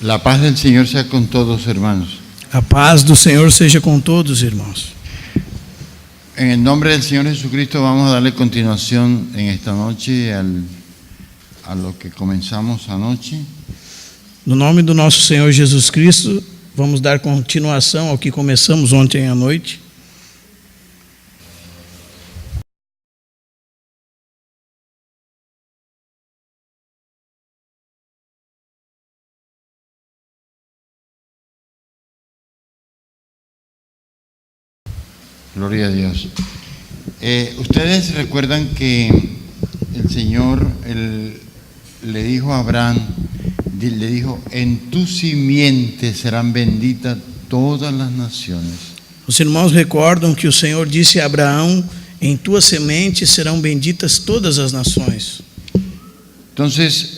La paz del Señor sea con todos, hermanos. A paz do Senhor seja com todos, irmãos. En el nombre del Señor Jesucristo vamos a darle continuación en esta noche a lo que comenzamos anoche. No nome do nosso Senhor Jesus Cristo, vamos dar continuação ao que começamos ontem à noite. Gloria a Dios. Ustedes recuerdan que el Señor le dijo a Abraham, le dijo, en tu simiente serán benditas todas las naciones. Os irmãos recordam que o Senhor disse a Abraão: em tua semente serão benditas todas as nações. Entonces,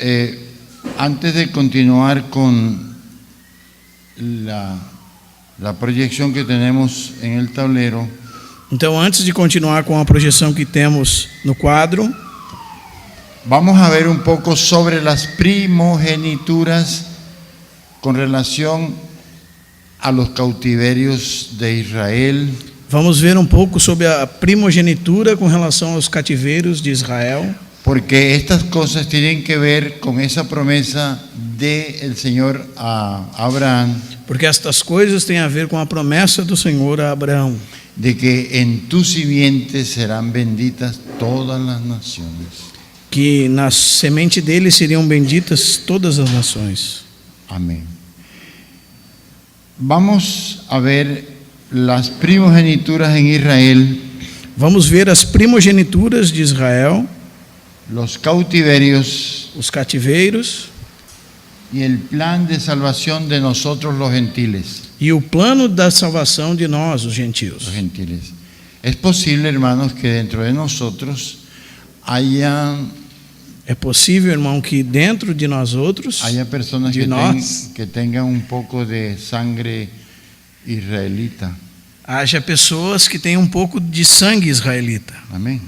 antes de continuar con la proyección que tenemos en el tablero, Então, antes de continuar com a projeção que temos no quadro, vamos a ver un poco sobre las primogenituras con relación a los cautiverios de Israel. vamos ver um pouco sobre a primogenitura com relação aos cativeiros de Israel, Porque estas cosas tienen que ver con esa promesa del Señor a Abraham, porque estas coisas têm a ver com a promessa do Senhor a Abraão, de que en tu simiente serán benditas todas las naciones. que na semente dele seriam benditas todas as nações. Amén. Vamos a ver las primogenituras en Israel, Vamos ver as primogenituras de Israel, los cautiverios os cativeiros y el plan de salvación de nosotros los gentiles. e o plano da salvação de nós, os gentios. Los gentiles. Es posible, hermanos, que dentro de nosotros haya É possível, irmão, que dentro de nós outros, personas de nós, que tengan un poco de sangre israelita. haja pessoas que têm um pouco de sangue israelita. Amén.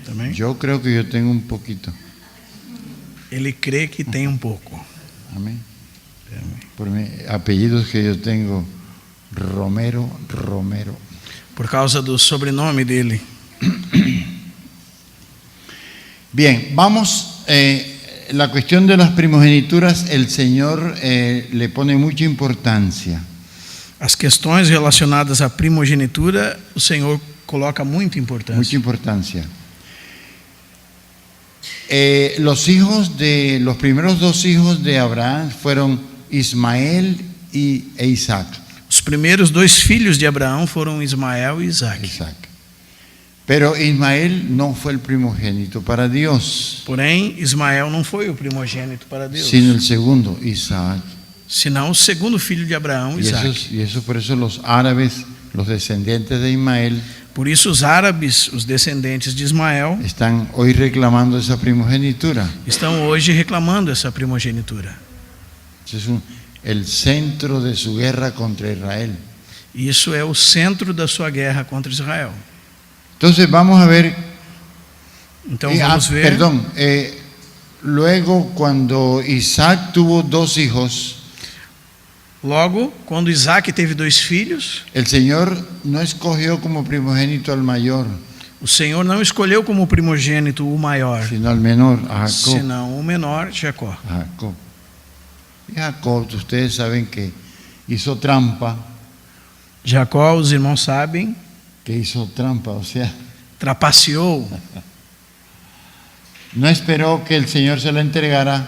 Também. Yo creo que yo tengo un poquito. Ele crê que tem um pouco. Amén. Por mis apellidos que yo tengo, Romero. Por causa do sobrenome dele. Bien, vamos, la cuestión de las primogenituras, el Señor le pone mucha importancia. As questões relacionadas à primogenitura, o Senhor coloca muita importância. Mucha importancia. Los primeros dos hijos de Abraham fueron Ismael e Isaac. Os primeiros dois filhos de Abraão foram Ismael e Isaac. Pero Ismael no fue el primogénito para Dios, Porém, Ismael não foi o primogênito para Deus, sino el segundo, Isaac. senão o segundo filho de Abraão, Isaac. Y eso por eso los árabes, los descendientes de Ismael, Por isso os árabes, os descendentes de Ismael, están hoy reclamando esa primogenitura. estão hoje reclamando essa primogenitura. Ese es el centro de su guerra contra Israel. Isso é o centro da sua guerra contra Israel. Entonces vamos a ver, Então vamos ver. luego cuando Isaac tuvo dos hijos, Logo, quando Isaac teve dois filhos, el Señor no escogió como primogénito al mayor, o Senhor não escolheu como primogênito o maior, sino al menor, a Jacob. senão o menor, Jacó. A Jacob. Y Jacob, ustedes saben que hizo trampa, Jacó, os irmãos sabem, o sea, trapaceou, no esperó que el Señor se la entregara,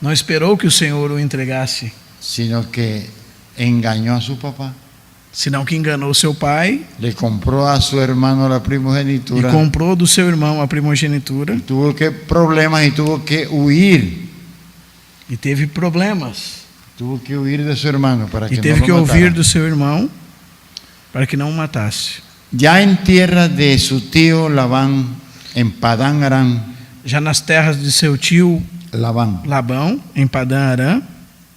não esperou que o Senhor o entregasse, sino que engañó a su papá, senão que enganou seu pai le compró a su hermano la e primogenitura, comprou do seu irmão a primogenitura tuvo problemas y tuvo que huir. e teve problemas. Tuvo que huir de su hermano para E que teve no que lo ouvir matara. do seu irmão para que não o matasse. Ya en tierra de su tío Labán, en Padán Aram, Já nas terras de seu tio Labán, Labão, em Padã Arã,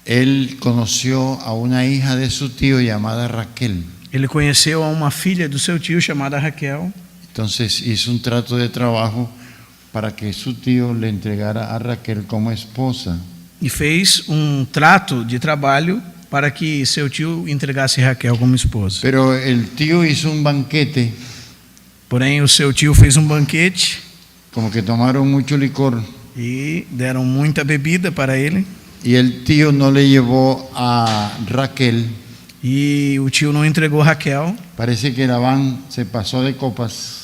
él conoció a una hija de su tío llamada Raquel. ele conheceu a uma filha do seu tio chamada Raquel. Entonces hizo un trato de trabajo para que su tío le entregara a Raquel como esposa. e fez trato de trabalho para que seu tio entregasse Raquel como esposa. Pero el tío hizo un banquete, Porém, o seu tio fez banquete como que tomaron mucho licor, e deram muita bebida para ele. y el tío no le llevó a Raquel. E o tio não entregou Raquel. Parece que Labán se pasó de copas.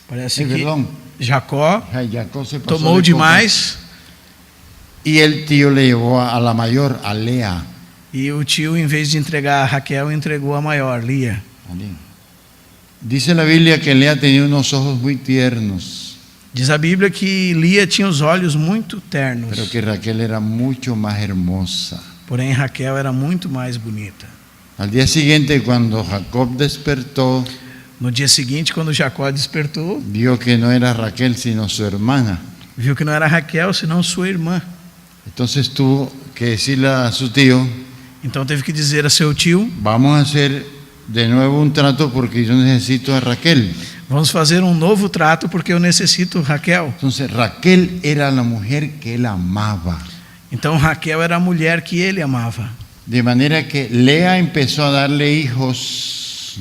Parece que Perdón, Jacó Jacob se pasó tomou de copas. demais Y el tío le llevó a la mayor, a Lea. e o tio, em vez de entregar a Raquel, entregou a maior, Lia. Dice la Biblia que Lea tenía unos ojos muy tiernos, Diz a Bíblia que Lia tinha os olhos muito ternos, pero que Raquel era mucho más hermosa. porém Raquel era muito mais bonita. Al día siguiente, cuando Jacob despertó, No dia seguinte, quando Jacó despertou, vio que no era Raquel, sino su hermana. viu que não era Raquel, senão sua irmã. Entonces tuvo que decirle a su tío: Então teve que dizer a seu tio: vamos a hacer de nuevo un trato porque yo necesito a Raquel. vamos fazer novo trato porque eu necessito Raquel. Entonces Raquel era la mujer que él amaba. Então Raquel era a mulher que ele amava. De manera que Lea empezó a darle hijos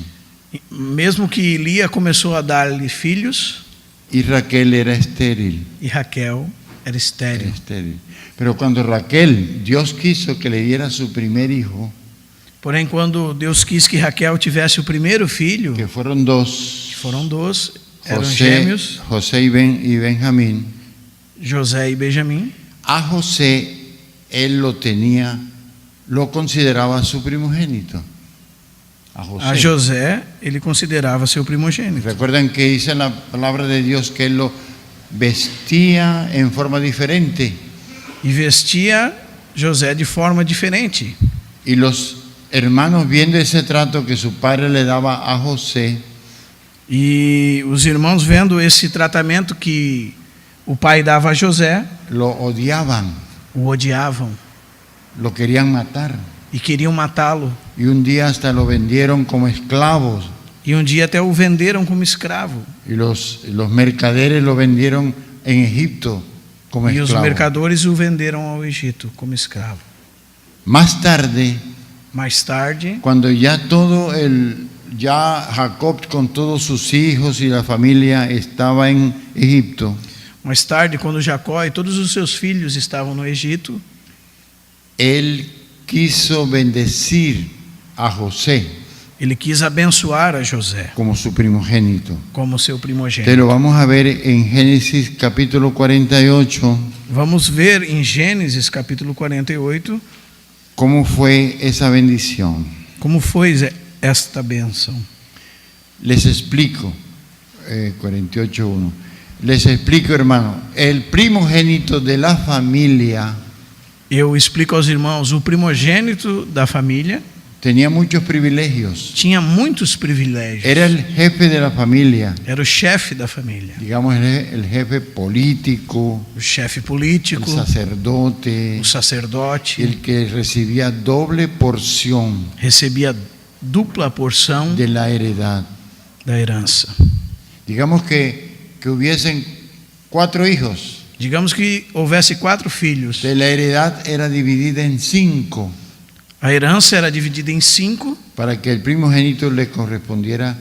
Mesmo que Lia começou a dar-lhe filhos, y Raquel era estéril. e Raquel era estéril. Estéril. Pero cuando Raquel, Dios quiso que le diera su primer hijo, Porém, quando Deus quis que Raquel tivesse o primeiro filho, que fueron dos, que foram 2, eram gêmeos, José y Benjamín, José e Benjamim, a José él lo consideraba su primogénito. a José ele considerava seu primogênito. Recuerdan que dice la palabra de Dios que él lo vestía en forma diferente, E vestia José de forma diferente. y los hermanos, viendo ese trato que su padre le daba a José, E os irmãos, vendo esse tratamento que o pai dava a José, lo odiaban, o odiavam lo querían matar, e queriam matá-lo. y un día hasta lo vendieron como esclavos, E dia até o venderam como escravo. y los mercaderes lo vendieron en Egipto como E os esclavo. mercadores o venderam ao Egito como escravo. Más tarde, Mais tarde, cuando ya Jacob con todos sus hijos y la familia estaba en Egipto, quando Jacó e todos os seus filhos estavam no Egito, él quiso bendecir a José ele quis abençoar a José como su primogénito. como seu Te primogênito. lo vamos a ver en Génesis capítulo 48, Vamos ver em Gênesis capítulo 48 cómo fue esa bendición. como foi esta bênção. Les explico, 48:1. Les explico, hermano, el primogénito de la familia Eu explico aos irmãos, o primogênito da família tenía muchos privilegios. tinha muitos privilégios. Era el jefe de la familia, Era o chefe da família, digamos el jefe político, o chefe el político, sacerdote, o sacerdote. el que recibía doble porción Recebia dupla porção de la heredad. da herança. Digamos que hubiesen 4 hijos. Digamos que houvesse 4 filhos. De la heredad era dividida en 5 A herança era dividida em 5 para que el primogénito le correspondiera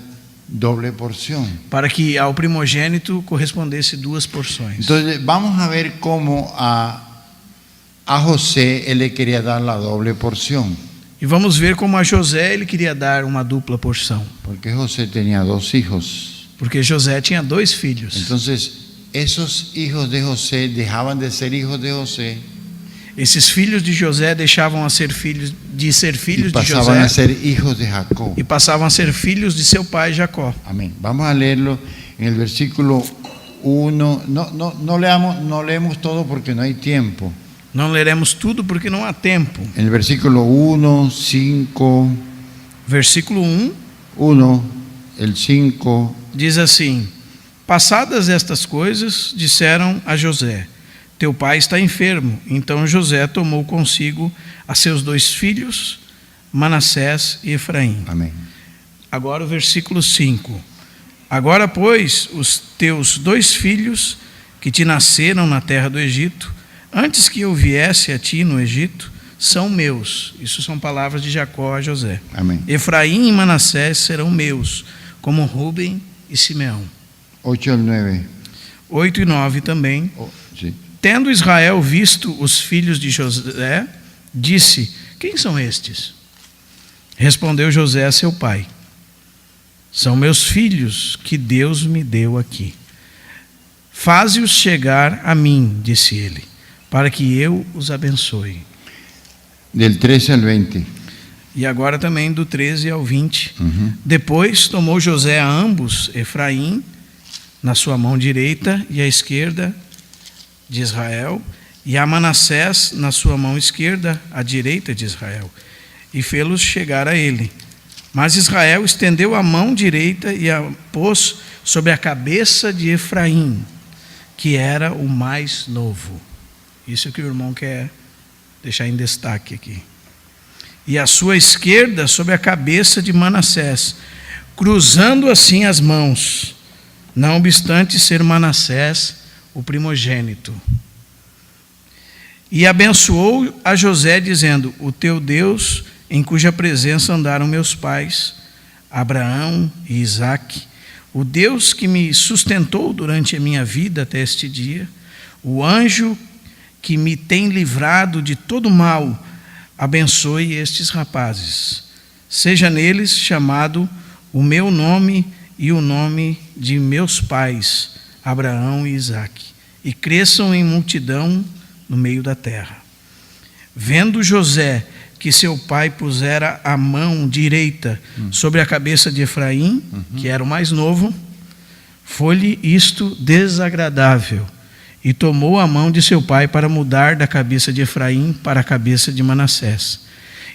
doble porción. para que ao primogênito correspondesse 2 porções. Entonces vamos a ver cómo a José él le quería dar la doble porción, E vamos ver como a José ele queria dar uma dupla porção, porque José tenía 2 hijos. porque José tinha 2 filhos. Entonces esos hijos de José dejaban de ser hijos de José Esses filhos de José deixavam de ser filhos y de pasaban a José ser hijos de Jacob. e passavam a ser filhos de seu pai Jacó. Amén. Vamos a leerlo en el versículo 1. No leemos todo porque no hay tiempo. Não leremos tudo porque não há tempo. En el versículo 1, 5, Versículo 1, el 5. diz assim: passadas estas coisas, disseram a José: teu pai está enfermo. Então José tomou consigo a seus 2 filhos, Manassés e Efraim. Amén. Agora o versículo 5. Agora, pois, os teus 2 filhos que te nasceram na terra do Egito, antes que eu viesse a ti no Egito, são meus. Isso são palavras de Jacó a José. Amén. Efraim e Manassés serão meus, como Rubem e Simeão. 8 al 9. 8 e 9 também. Oh, sí. Tendo Israel visto os filhos de José, disse: quem são estes? Respondeu José a seu pai: são meus filhos que Deus me deu aqui. Faze-os chegar a mim, disse ele, para que eu os abençoe. Del 13 al 20. E agora também do 13 ao 20. Ujú. Depois tomou José a ambos, Efraim na sua mão direita e a esquerda de Israel, e a Manassés na sua mão esquerda, à direita de Israel, e fê-los chegar a ele. Mas Israel estendeu a mão direita e a pôs sobre a cabeça de Efraim, que era o mais novo. Isso que o irmão quer deixar em destaque aqui. E a sua esquerda sobre a cabeça de Manassés, cruzando assim as mãos, não obstante ser Manassés o primogênito. E abençoou a José, dizendo: o teu Deus, em cuja presença andaram meus pais, Abraão e Isaque, o Deus que me sustentou durante a minha vida até este dia, o anjo que me tem livrado de todo mal, abençoe estes rapazes. Seja neles chamado o meu nome e o nome de meus pais, Abraão e Isaque, e cresçam em multidão no meio da terra. Vendo José que seu pai pusera a mão direita sobre a cabeça de Efraim, que era o mais novo, foi-lhe isto desagradável, e tomou a mão de seu pai para mudar da cabeça de Efraim para a cabeça de Manassés.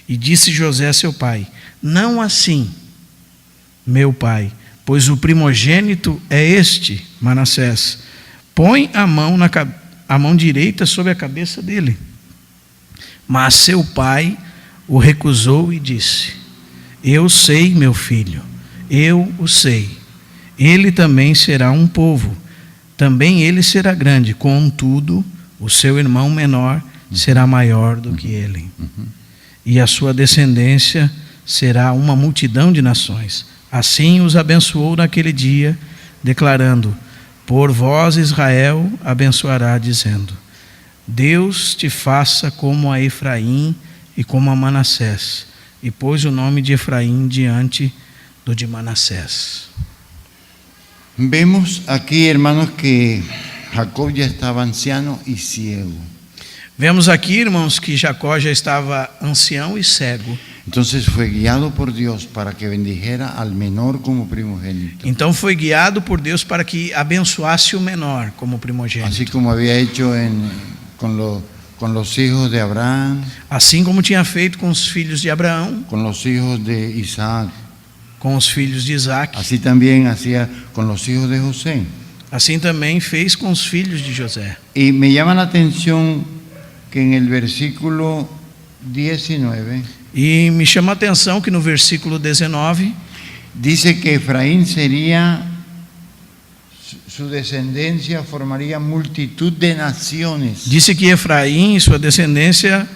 E disse José a seu pai: não assim, meu pai, pois o primogênito é este, Manassés. Põe a mão direita sobre a cabeça dele. Mas seu pai o recusou e disse: eu sei, meu filho, eu o sei. Ele também será um povo, também ele será grande, contudo, o seu irmão menor será maior do que ele. E a sua descendência será uma multidão de nações. Assim os abençoou naquele dia, declarando: por vós Israel abençoará, dizendo: Deus te faça como a Efraim e como a Manassés. E pôs o nome de Efraim diante do de Manassés. Vemos aquí, hermanos, que Jacob ya estaba anciano y ciego. Vemos aqui, irmãos, que Jacó já estava ancião e cego. Entonces fue guiado por Dios para que bendijera al menor como primogénito. Então foi guiado por Deus para que abençoasse o menor como primogênito. Así como había hecho con los hijos de Abraham, Assim como tinha feito com os filhos de Abraão, con los hijos de Isaac. com os filhos de Isaque. Así también hacía con los hijos de José. Assim também fez com os filhos de José. Y me llama la atención que en el versículo 19 E me chama a atenção que no versículo 19 dice que Efraín sería, su descendencia formaría multitud de naciones. disse que Efraim e sua descendência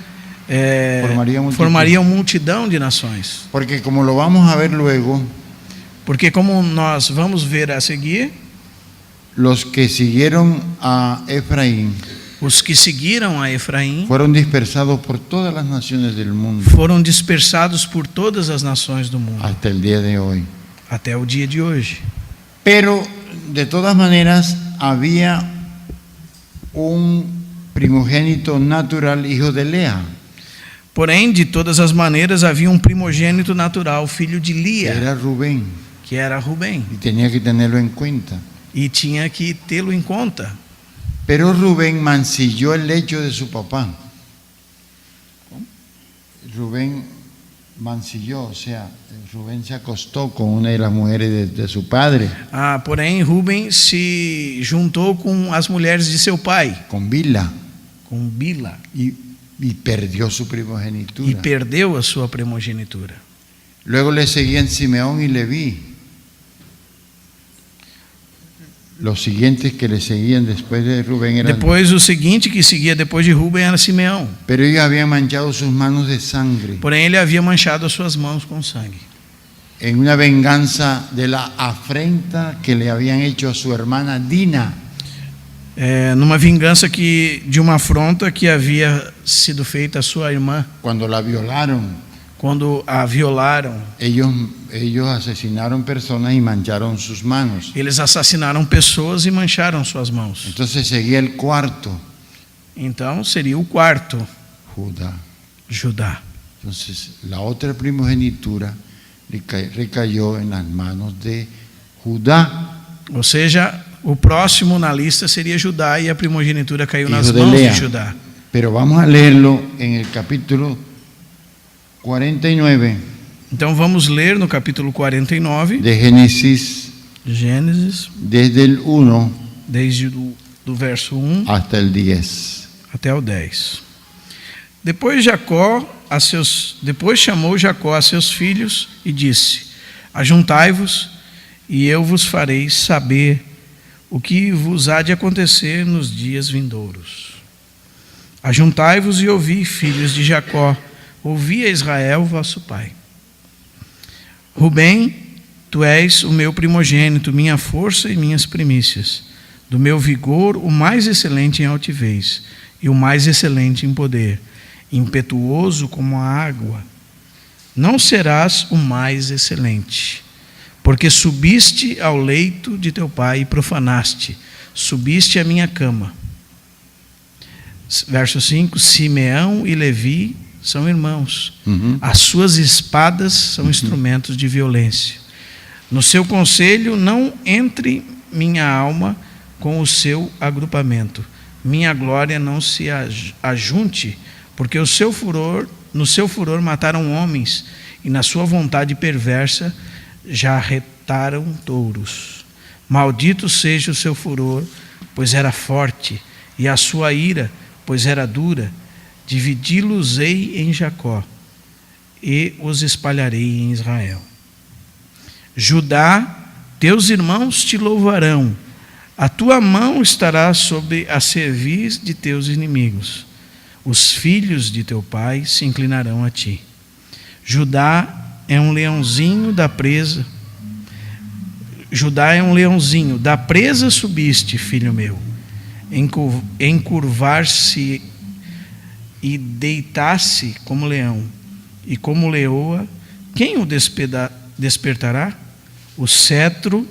formariam multidão de nações. Porque como lo vamos a ver luego, Porque como nós vamos ver a seguir, los que siguieron a Efraín os que seguiram a Efraim fueron dispersados por todas las naciones del mundo foram dispersados por todas as nações do mundo, hasta el día de hoy. até o dia de hoje. Pero de todas maneras había un primogénito natural, hijo de Lea, Porém, de todas as maneiras, havia um primogênito natural, filho de que Lia, era Rubén, que era Rubem, y tenía que tenerlo en cuenta. e tinha que tê-lo em conta. Pero Rubén mancilló el lecho de su papá. Rubén mancilló, o sea, Rubén se acostó con una de las mujeres de su padre, Porém, Rubem se juntou com as mulheres de seu pai, con Bilha, com Bila, y perdió su primogenitura. e perdeu a sua primogenitura. Luego le seguían Simeón y Leví. Los siguientes que le seguían después de Rubén eran... Depois o seguinte que seguia depois de Rubem era Simeão. Pero ellos habían manchado sus manos de sangre Porém ele havia manchado as suas mãos com sangue, en una venganza de la afrenta que le habían hecho a su hermana Dina. numa vingança de uma afronta que havia sido feita à sua irmã Cuando la violaron, quando a violaram. ellos asesinaron personas y mancharon sus manos. Eles assassinaram pessoas e mancharam suas mãos. Entonces seguía el cuarto, Então seria o quarto, Judá. Judá. Entonces la otra primogenitura recayó en las manos de Judá, Ou seja, o próximo na lista seria Judá e a primogenitura caiu nas hijo de mãos de Lea. Judá. Pero vamos a leerlo en el capítulo 49 Então vamos ler no capítulo 49 de Génesis, de Gênesis, desde el 1 desde do verso 1 hasta el 10. até o 10. Depois chamou Jacó a seus filhos e disse: Ajuntai-vos, e eu vos farei saber o que vos há de acontecer nos dias vindouros. Ajuntai-vos e ouvi, filhos de Jacó, ouvi a Israel, vosso pai. Rubem, tu és o meu primogênito, minha força e minhas primícias. Do meu vigor, o mais excelente em altivez, e o mais excelente em poder, impetuoso como a água. Não serás o mais excelente, porque subiste ao leito de teu pai e profanaste, subiste à minha cama. Verso 5, Simeão e Levi são irmãos. As suas espadas são instrumentos de violência. No seu conselho não entre minha alma com o seu agrupamento. Minha glória não se ajunte, porque no seu furor mataram homens, e na sua vontade perversa já retaram touros. Maldito seja o seu furor, pois era forte, e a sua ira, pois era dura. Dividi-los-ei em Jacó, e os espalharei em Israel. Judá, teus irmãos te louvarão, a tua mão estará sobre a cerviz de teus inimigos. Os filhos de teu pai se inclinarão a ti. Judá é um leãozinho da presa. Judá é um leãozinho, da presa subiste, filho meu. Encurvar-se e deitar-se como leão, e como leoa, quem o despertará? O cetro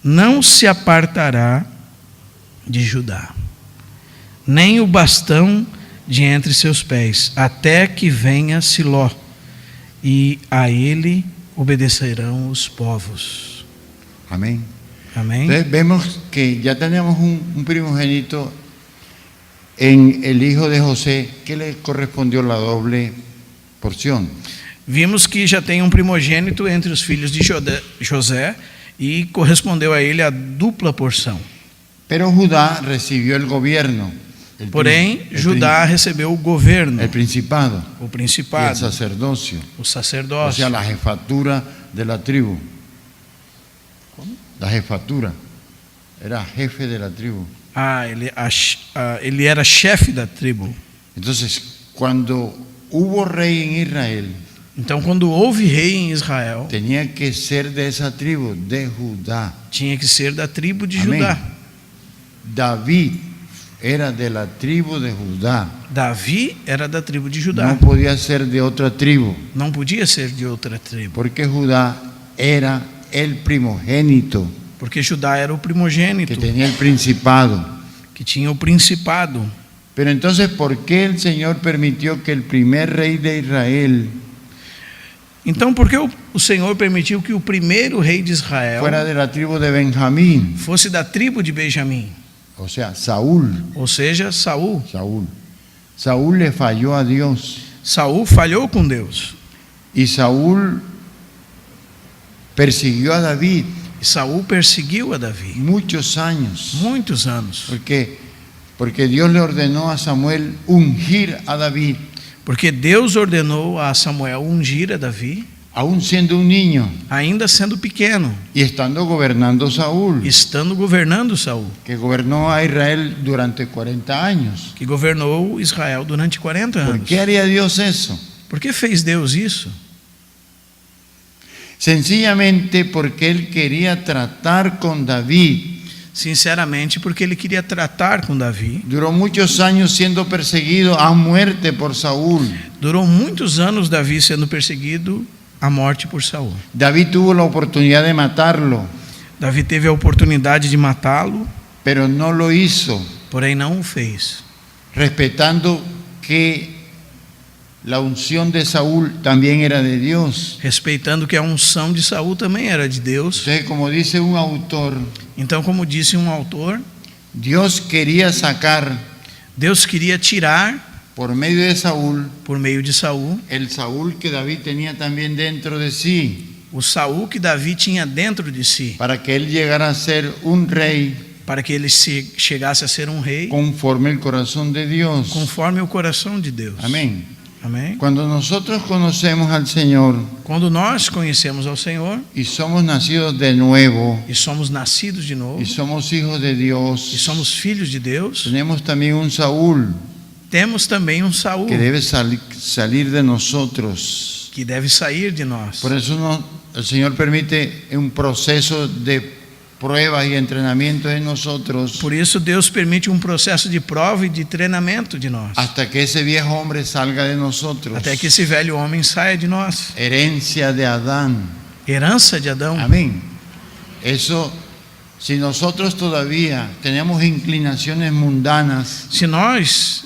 não se apartará de Judá, nem o bastão de entre seus pés, até que venha Siló, e a ele obedecerão os povos. Amén. Amém? Entonces vemos que ya tenemos un primogénito en el hijo de José, que le correspondió la doble porción. Vimos que já tem um primogênito entre os filhos de José e correspondeu a ele a dupla porção. Pero Judá recibió el gobierno. Porém, Judá recebeu o governo, el principado, o y el principado, sacerdocio, o o sea, sacerdócio, la jefatura de la tribu. La jefatura, era jefe de la tribu. ele era chefe da tribo. Entonces, cuando hubo rey en Israel, Então, quando houve rei em Israel, tenía que ser de esa tribu, de Judá. tinha que ser da tribo de Amén. Judá. David era de la tribu de Judá. Davi era da tribo de Judá. No podía ser de otra tribu, Não podia ser de outra tribo, porque Judá era el primogénito porque Judá era o primogênito, que tenía el principado. que tinha o principado. Pero entonces, ¿por qué el Señor permitió que el primer rey de Israel Então, por que o Senhor permitiu que o primeiro rei de Israel fuera de la tribu de Benjamín? fosse da tribo de Benjamim? O sea, Saúl. Ou seja, Saul. Saúl le falló a Dios. Saul falhou com Deus. Y Saúl persiguió a David E Saul perseguiu a Davi muchos años. muitos anos. Porque Dios le ordenó a Samuel ungir a David Porque Deus ordenou a Samuel ungir a Davi aún siendo un niño ainda sendo pequeno, y estando gobernando Saúl, estando governando Saul, que gobernó a Israel durante 40 años. que governou Israel durante 40 ¿Por anos. qué haría Dios eso? Por que fez Deus isso? Sencillamente porque Él quería tratar con David. Sinceramente, porque ele queria tratar com Davi. Duró muchos años siendo perseguido a muerte por Saúl. Durou muitos anos Davi sendo perseguido à morte por Saul. David tuvo la oportunidad de matarlo, Davi teve a oportunidade de matá-lo, pero no lo hizo, porém não o fez, respetando que la unción de Saúl también era de Dios. respeitando que a unção de Saul também era de Deus. Entonces, como dice un autor, Então, como disse um autor, Dios quería sacar Deus queria tirar por medio de Saúl por meio de Saul el Saúl que David tenía también dentro de sí, o Saul que Davi tinha dentro de si, para que él llegara a ser un rey para que ele chegasse a ser um rei conforme el corazón de Dios. conforme o coração de Deus. Amén. Amém? Cuando nosotros conocemos al Señor Quando nós conhecemos ao Senhor y somos nacidos de nuevo e somos nascidos de novo y somos hijos de e Dios, somos filhos de Deus, tenemos también un Saúl temos também um Saul que debe salir de nosotros. que deve sair de nós. Por eso el Señor permite un proceso de pruebas y entrenamiento en nosotros Por isso Deus permite um processo de prova e de treinamento de nós, hasta que ese viejo hombre salga de nosotros. até que esse velho homem saia de nós. Herencia de Adán. Herança de Adão. Amén. Eso, si nosotros todavía tenemos inclinaciones mundanas, Se nós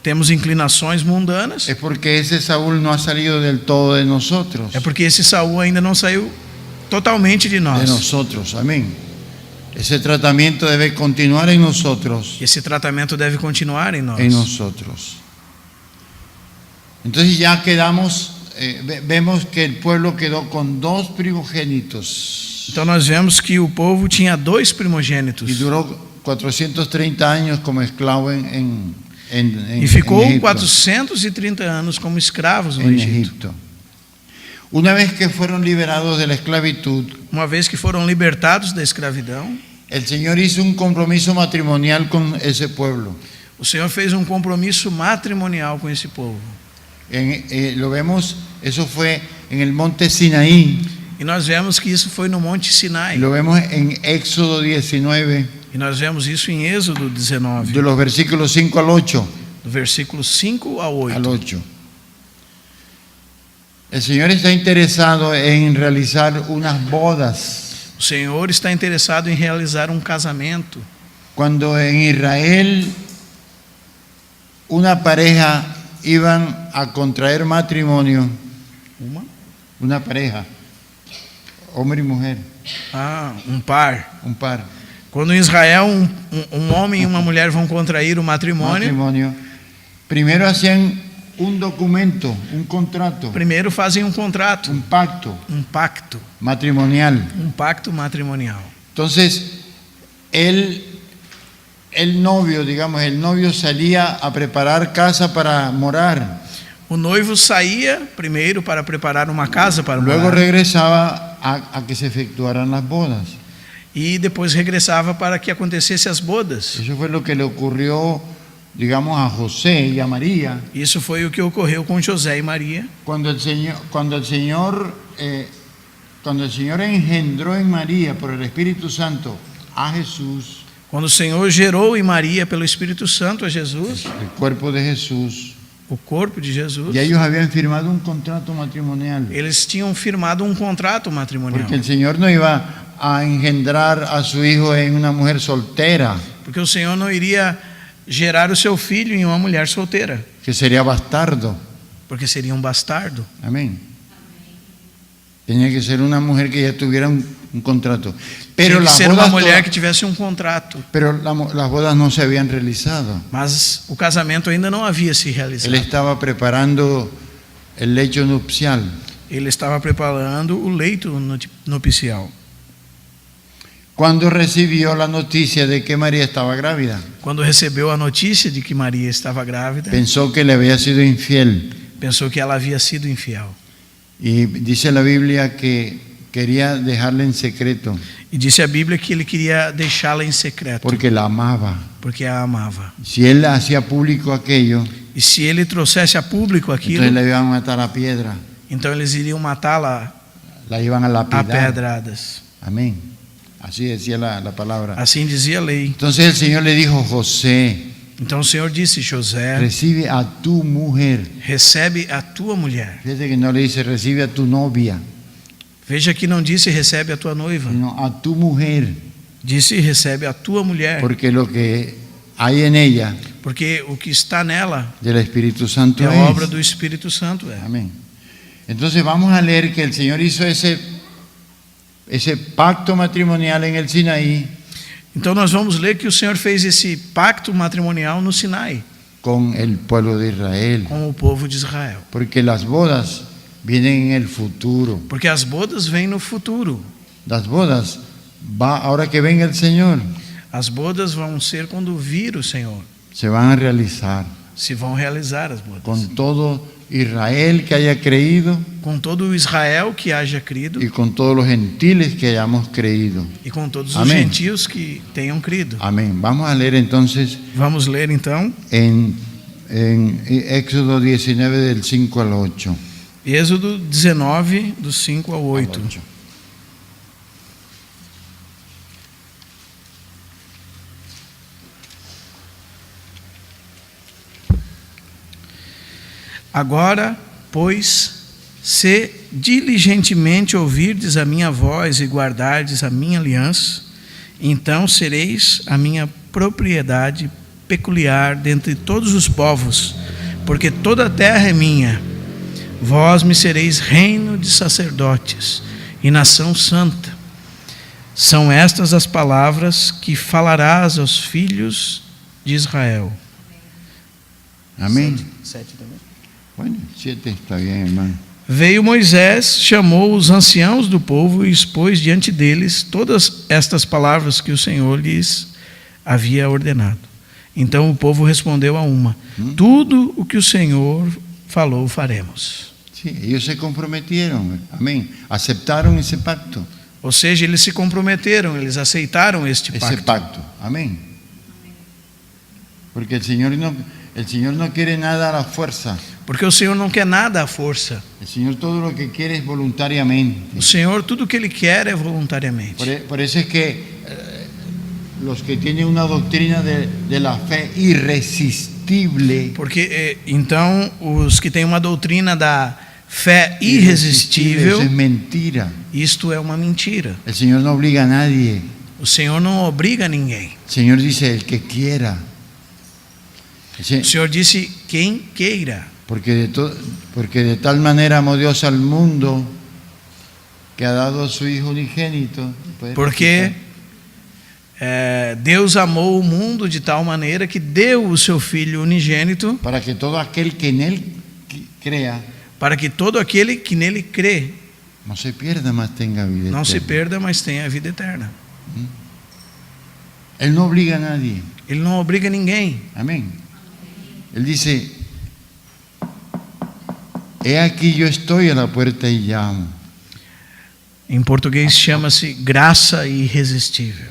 temos inclinações mundanas, es porque ese Saúl no ha salido del todo de nosotros. é porque esse Saul ainda não saiu totalmente de De nós. nosotros, amén. Ese tratamiento debe continuar en nosotros. Esse tratamento deve continuar em nós. En nosotros. Entonces ya quedamos, vemos que el pueblo quedó con 2 primogénitos Então nós vemos que o povo tinha 2 primogênitos y duró 430 años como esclavo en e ficou Egipto. 430 anos como escravos no En Egito. Egipto. Una vez que fueron liberados de la esclavitud, Uma vez que foram libertados da escravidão, el Señor hizo un compromiso matrimonial con ese pueblo. o Senhor fez um compromisso matrimonial com esse povo. Lo vemos, eso fue en el monte Sinaí, E nós vemos que isso foi no Monte Sinai. lo vemos en Éxodo 19, E nós vemos isso em Êxodo 19, de los versículos 5 al 8. do versículo 5 ao 8. Al 8. El Señor está interesado en realizar unas bodas. O Senhor está interessado em realizar um casamento. Cuando en Israel una pareja iban a contraer matrimonio, una pareja, hombre y mujer, Um par. un par, Quando em Israel um homem e uma mulher vão contrair o matrimônio, primero hacían un documento, un contrato, primeiro fazem um contrato, un pacto um pacto matrimonial. Entonces, el novio, digamos, el novio salía a preparar casa para morar. O noivo saía primeiro para preparar uma casa para Luego morar, regresaba a que se efectuaran las bodas. e depois regressava para que acontecesse as bodas. Eso fue lo que le ocurrió, digamos, a José y a María Isso foi o que ocorreu com José e Maria, cuando el Señor engendró en María por el Espíritu Santo a Jesús, quando o Senhor gerou em Maria pelo Espírito Santo a Jesus, el cuerpo de Jesús, o corpo de Jesus. y ellos habían firmado un contrato matrimonial, Eles tinham firmado um contrato matrimonial, porque el Señor no iba a engendrar a su hijo en una mujer soltera, porque o Senhor não iria gerar o seu filho em uma mulher solteira, que sería bastardo. porque seria um bastardo. Amén. Tenía que ser una mujer que ya tuviera un contrato. Pero Tinha que las ser uma bodas, mulher que tivesse um contrato, las bodas no se habían realizado. mas o casamento ainda não havia se Él realizado. estaba preparando el lecho nupcial. Ele estava preparando o leito nupcial. Cuando recibió la noticia de que María estaba grávida, Quando recebeu a notícia de que Maria estava grávida, pensó que le había sido infiel. pensou que ela havia sido infiel. Y dice la Biblia que quería dejarla en secreto E disse a Bíblia que ele queria deixá-la em secreto, porque la amaba. porque a amava. Si él hacía público aquello, E se ele trouxesse a público aquilo, entonces la iban a matar a piedra, então eles iriam matá-la la iban a a lapidar. pedradas. Amén. Así decía la palabra. Assim dizia a lei. Entonces el Señor le dijo: José, Então o Senhor disse: José, recibe a tu mujer. recebe a tua mulher. Fíjate que no le dice recibe a tu novia, Veja que não disse recebe a tua noiva, sino a tu mujer, disse recebe a tua mulher, porque lo que hay en ella porque o que está nela del Espíritu Santo é a obra es. do Espírito Santo. Amén. Entonces vamos a leer que el Señor hizo ese pacto matrimonial en el Sinaí Então nós vamos ler que o Senhor fez esse pacto matrimonial no Sinai con el pueblo de Israel, com o povo de Israel, porque las bodas vienen en el futuro. porque as bodas vêm no futuro. Las bodas ahora que venga el Señor, As bodas vão ser quando vir o Senhor, se van a realizar se vão realizar as bodas. con todo Israel que haya creído Com todo o Israel que haja crido y con todos los gentiles que hayamos creído. e com todos os Amém. gentios que tenham crido. Amén. Vamos a leer entonces Vamos ler então en Éxodo 19 del 5 al 8. Êxodo 19, do 5 ao 8. Agora, pois, se diligentemente ouvirdes a minha voz e guardardes a minha aliança, então sereis a minha propriedade peculiar dentre todos os povos, porque toda a terra é minha. Vós me sereis reino de sacerdotes e nação santa. São estas as palavras que falarás aos filhos de Israel. Amén. 7 também. Bueno, 7 está bien, hermano. Veio Moisés, chamou os anciãos do povo e expôs diante deles todas estas palavras que o Senhor lhes havia ordenado. Então o povo respondeu a uma: tudo o que o Senhor falou faremos. Sí, ellos se comprometieron, amén. Aceptaron ese pacto. Ou seja, eles se comprometeram, eles aceitaram este Ese pacto. pacto, amén. Porque el Señor no quiere nada a la fuerza. Porque o Senhor não quer nada à força. El Señor todo lo que quiere es voluntariamente. O Senhor, tudo o que Ele quer é voluntariamente. Por eso es que los que tienen una doctrina de la fe irresistible, Porque, então, os que têm uma doutrina da fé irresistível, eso es mentira. isto é uma mentira. El Señor no obliga a nadie. O Senhor não obriga ninguém. El Señor dice el que quiera. O Senhor disse quem queira. Porque de tal manera amó Dios al mundo que ha dado a su Hijo unigénito. Porque Deus amou o mundo de tal maneira que deu o seu Filho unigênito para que todo aquel que en él crea para que todo aquele que nele crê no se pierda, mas tenga vida não se eterna. perda, mas tenha a vida eterna. Él no obliga a nadie. Ele não obriga ninguém. Amén. Él dice: he aquí yo estoy a la puerta y llamo. Em português chama-se graça irresistível.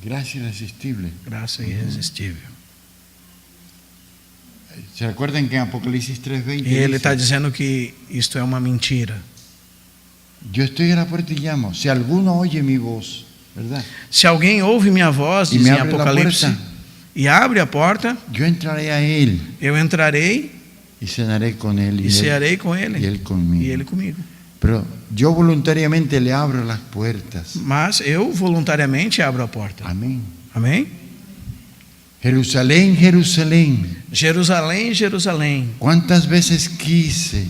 Gracia irresistible. Graça irresistível. ¿Se recuerdan que en Apocalipsis 3:20 E ele dice, está dizendo que isto é uma mentira. yo estoy a la puerta y llamo? Si alguno oye mi voz, ¿verdad? Se alguém ouve minha voz, E diz me em abre a Apocalipse, porta. e abre a porta, Yo entraré a él eu entrarei y cenaré con él e y cearei com y ele él conmigo. e ele comigo. Pero yo voluntariamente le abro las puertas. Mas eu voluntariamente abro a porta. Amén. Amém? Jerusalén, Jerusalén, Jerusalém, Jerusalém. ¿cuántas veces quise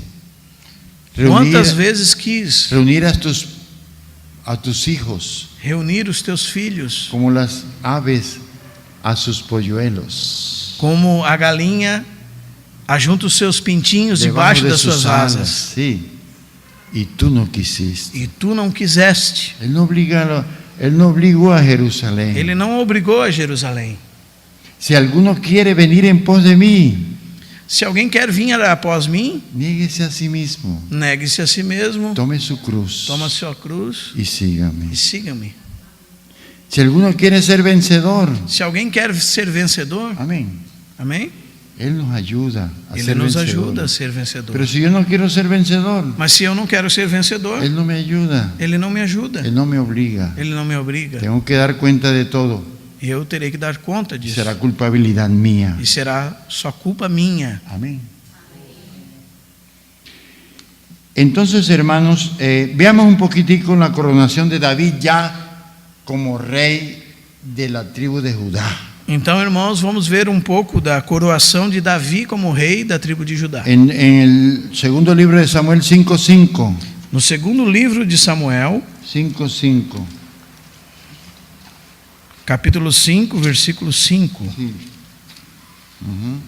Quantas vezes quis reunir a tus hijos reunir os teus filhos como las aves a sus polluelos, como a galinha ajunta os seus pintinhos debajo debaixo de das sus suas alas? asas. Sí. Y tú no quisiste. E tu não quiseste. Él no obligó a Jerusalén. Ele não obrigou a Jerusalém. Si alguno quiere venir en pos de mí, Se alguém quer vir após mim, niéguese a sí mismo, negue-se a si mesmo, tome su cruz toma sua cruz y sígame. e siga-me. Si alguno quiere ser vencedor, Se alguém quer ser vencedor, amén, amém? Él nos ayuda a Ele ser nos vencedores. ajuda a ser vencedor. Pero si yo no quiero ser vencedor, Mas se eu não quero ser vencedor, Él no me ayuda, Ele não me ajuda, Él no me obliga. Ele não me obriga. Tengo que dar cuenta de todo. E eu terei que dar conta disso. Será culpabilidad mía. E será só culpa minha. Amén. Entonces, hermanos, veamos un poquitico la coronación de David ya como rey de la tribu de Judá. Então, irmãos, vamos ver um pouco da coroação de Davi como rei da tribo de Judá. En el segundo libro de Samuel 5:5. No segundo livro de Samuel, 5:5. capítulo 5, versículo 5. Sí. Ujú.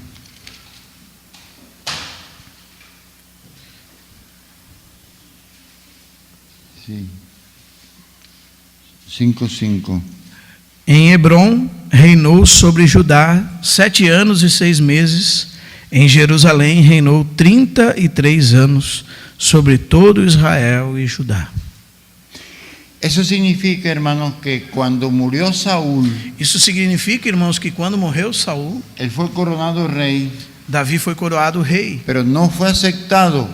Sí. 5:5. Em Hebrom reinou sobre Judá 7 anos e 6 meses. Em Jerusalém reinou 33 anos sobre todo Israel e Judá. Eso significa, hermanos, que cuando murió Saúl, Isso significa, irmãos, que quando morreu Saul, él fue coronado rey, Davi foi coroado rei. pero no fue aceptado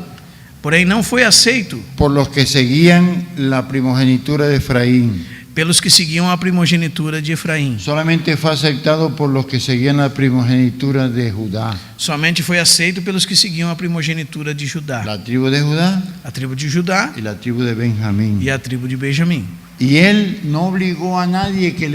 Porém, não foi aceito por los que seguían la primogenitura de Efraín. pelos que seguiam a primogenitura de Efraim. Solamente fue aceptado por los que seguían la primogenitura de Judá. Somente foi aceito pelos que seguiam a primogenitura de Judá. La tribu de Judá A tribo de Judá y la tribu de Benjamín. e a tribo de Benjamim. Y él no obligó a nadie que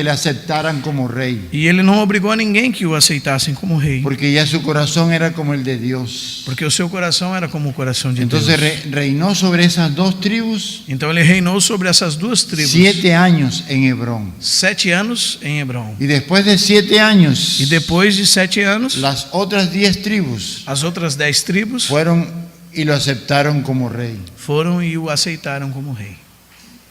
le aceptaran como rey, E ele não obrigou a ninguém que o aceitassem como rei, porque ya su corazón era como el de Dios. porque o seu coração era como o coração de Entonces Deus. reinó sobre esas dos tribus Então ele reinou sobre essas duas tribos 7 años en Hebrón. 7 anos em Hebrom. Y después de 7 años, E depois de 7 anos, las otras 10 tribus as outras 10 tribos fueron y lo aceptaron como rey. foram e o aceitaram como rei.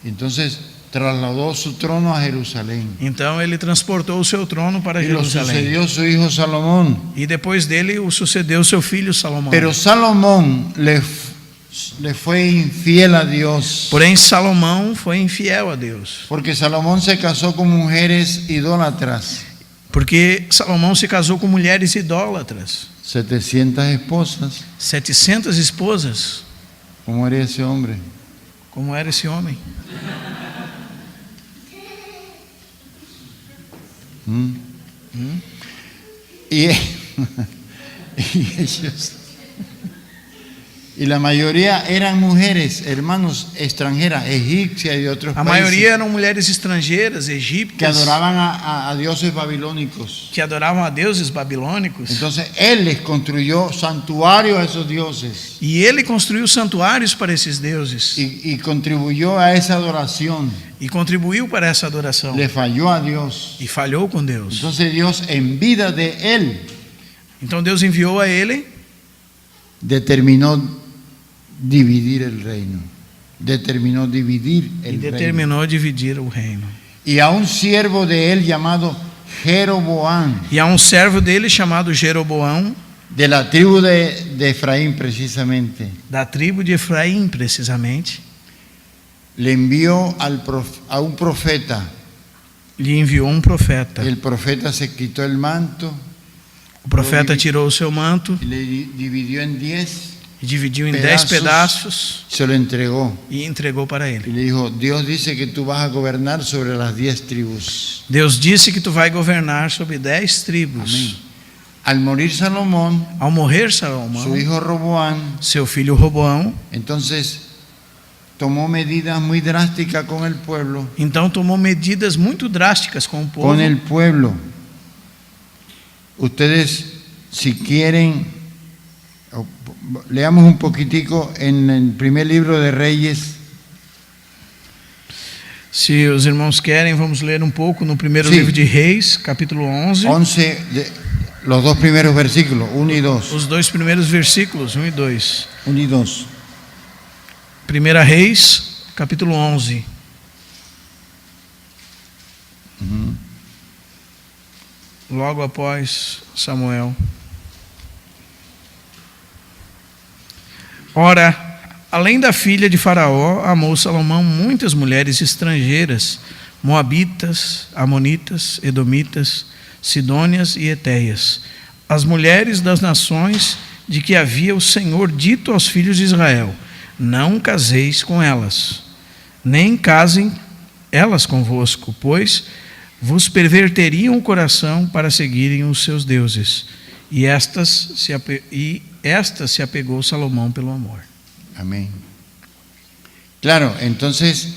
Entonces trasladó su trono a Jerusalén. Então ele transportou o seu trono para Y lo Jerusalém. sucedió su hijo Salomón. E depois dele o sucedeu seu filho Salomão. Pero Salomón le fue infiel a Dios. Porém, Salomão foi infiel a Deus. Porque Salomón se casó con mujeres idólatras. Porque Salomão se casou com mulheres idólatras. 700 esposas. 700 esposas. ¿Cómo era ese hombre? Como era esse homem? Y, y ellos. Y la mayoría eran mujeres, hermanos, extranjeras, egipcias y de otros A países, maioria eram mulheres estrangeiras, que egípcias, adoraban a dioses babilónicos. que adoravam a deuses babilônicos. Entonces él les construyó santuarios a esos dioses E ele construiu santuários para esses deuses y contribuyó a esa adoración. e contribuiu para essa adoração. Le falló a Dios. E falhou com Deus. Entonces Dios, en vida de él, Então Deus enviou a ele determinó dividir el reino. Determinó dividir e el reino. determinou dividir o reino. Y a un siervo de él llamado Jeroboam, E a um servo dele chamado Jeroboão, de la tribu de Efraín precisamente, da tribo de Efraim precisamente, le envió a un profeta. lhe enviou um profeta. El profeta se quitó el manto O profeta tirou o seu manto y le dividió en 10, e dividiu em 10 pedaços. pedaços se lo entregó e entregou para y ele. le dijo: Dios dice que tú vas a gobernar sobre las 10 tribus. Deus disse que tu vai governar sobre 10 tribos. Amén. Al morir Salomón, Ao morrer su Salomão, hijo Roboam, seu filho Roboão, entonces tomó medidas muy drásticas con el pueblo. então tomou medidas muito drásticas com o povo. Con el pueblo. Ustedes, si quieren, leamos un poquitico en el primer libro de Reyes. Se os irmãos querem, vamos ler um pouco no primeiro Sim. livro de Reis, capítulo 11. 11, los dos primeros versículos, 1 y 2. Os dois primeiros versículos, 1 e 2. 1 y 2. Primeira Reis, capítulo 11. logo após Samuel. Ora, além da filha de Faraó, amou Salomão muitas mulheres estrangeiras, moabitas, amonitas, edomitas, sidônias e etéias, as mulheres das nações de que havia o Senhor dito aos filhos de Israel: não caseis com elas, nem casem elas convosco, pois vos perverteriam o coração para seguirem os seus deuses. E esta se apegou Salomón pelo amor. Amén. Claro, entonces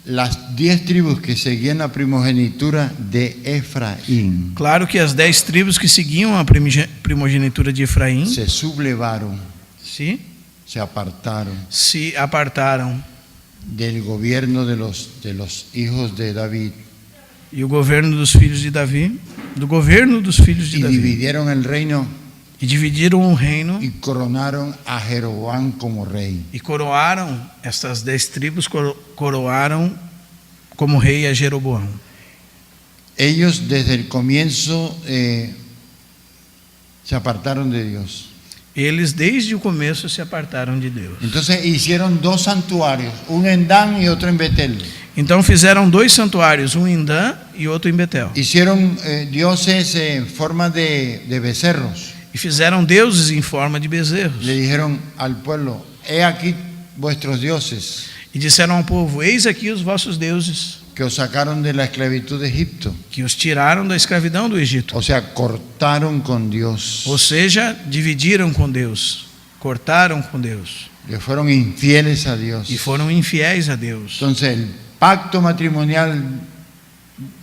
las 10 tribus que seguían la primogenitura de Efraín Claro que as 10 tribos que seguiam a primogenitura de Efraim se sublevaron, se apartaram del gobierno de los hijos de David e o governo dos filhos de Davi, do governo dos filhos de y Davi, dividieron el reino e dividiram o reino y coronaron a Jeroboam como rey. e coroaram, estas 10 tribos coroaram como rei a Jeroboão. Ellos desde el comienzo se apartaron de Dios. Eles desde o começo se apartaram de Deus. Entonces hicieron 2 santuarios, uno en Dan y otro en Betel. Então fizeram 2 santuários, um em Dan e outro em Betel. Hicieron dioses en forma de becerros. E fizeram deuses em forma de bezerros. Le dijeron al pueblo: he aquí vuestros dioses E disseram ao povo: eis aqui os vossos deuses, que os sacaron de la esclavitud de Egipto. que os tiraram da escravidão do Egito. O sea, cortaron con Dios. Ou seja, dividiram com Deus, cortaram com Deus Le fueron infieles a Dios. e foram infiéis a Deus. Entonces el pacto matrimonial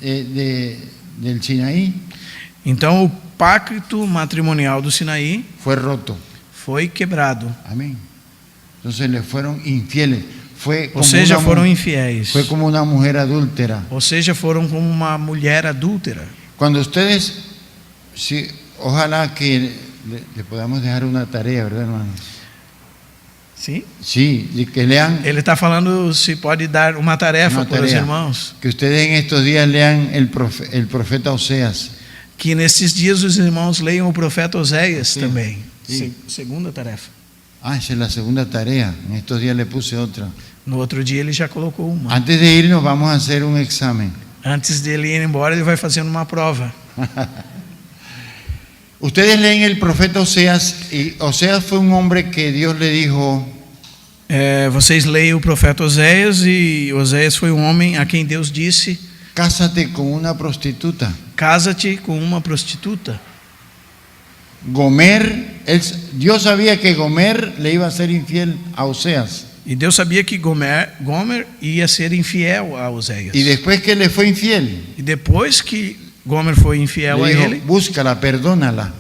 del Sinaí Então o pacto matrimonial do Sinaí fue roto. foi quebrado. Amén. Entonces le fueron infieles. Ou seja, foram infiéis. Fue como una mujer adúltera. Ou seja, foram como uma mulher adúltera. Cuando ustedes, sí, ojalá que le podamos dejar una tarea, ¿verdad, hermanos? Sim? Sí, y que lean, Ele está falando se pode dar uma tarefa Uma para os tarefa. irmãos. que ustedes en estos días lean el profeta Oseas. Que nesses dias os irmãos leiam o profeta Oséias Sim. também. Sim. Segunda tarefa. Ah, esa es la segunda tarea. En estos días le puse otra. No outro dia ele já colocou uma. Antes de irnos vamos a hacer un examen. Antes dele ir embora, ele vai fazendo uma prova. Ustedes leen el profeta Oseas y Oseas fue un hombre que Dios le dijo: Vocês leem o profeta Oséias e Oséias foi um homem a quem Deus disse: cásate con una prostituta. casa-te com uma prostituta. Gomer, Dios sabía que Gomer le iba a ser infiel a Oseas. E Deus sabia que Gomer ia ser infiel a Oséias. Y después que le fue infiel, E depois que Gomer foi infiel le a dijo: ele, búscala, perdónala,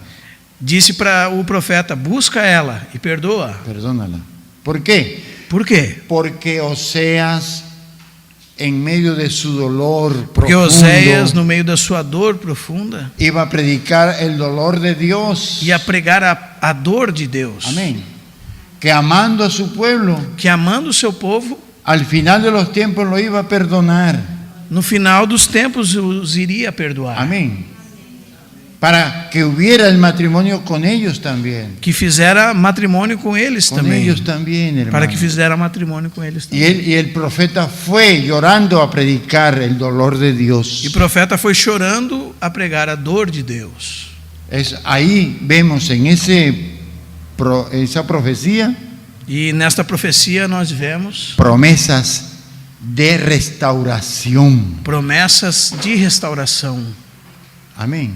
disse para o profeta: busca ela e perdoa. perdónala. ¿Por qué? Por quê? Porque Oseas, en medio de su dolor Porque profundo, Oséias, no meio da sua dor profunda, iba a predicar el dolor de Dios. ia pregar a dor de Deus. Amén. Que amando a su pueblo, Que amando o seu povo, al final de los tiempos lo iba a perdonar. no final dos tempos os iria perdoar. Amén. Para que hubiera el matrimonio con ellos también. Que fizera matrimônio com eles Con também. ellos también, hermano. Para que fizera matrimônio com eles Y também. el profeta fue llorando a predicar el dolor de Dios. E o profeta foi chorando a pregar a dor de Deus. Ahí vemos en esa profecía E nesta profecia nós vemos promesas de restauración. promessas de restauração. Amén.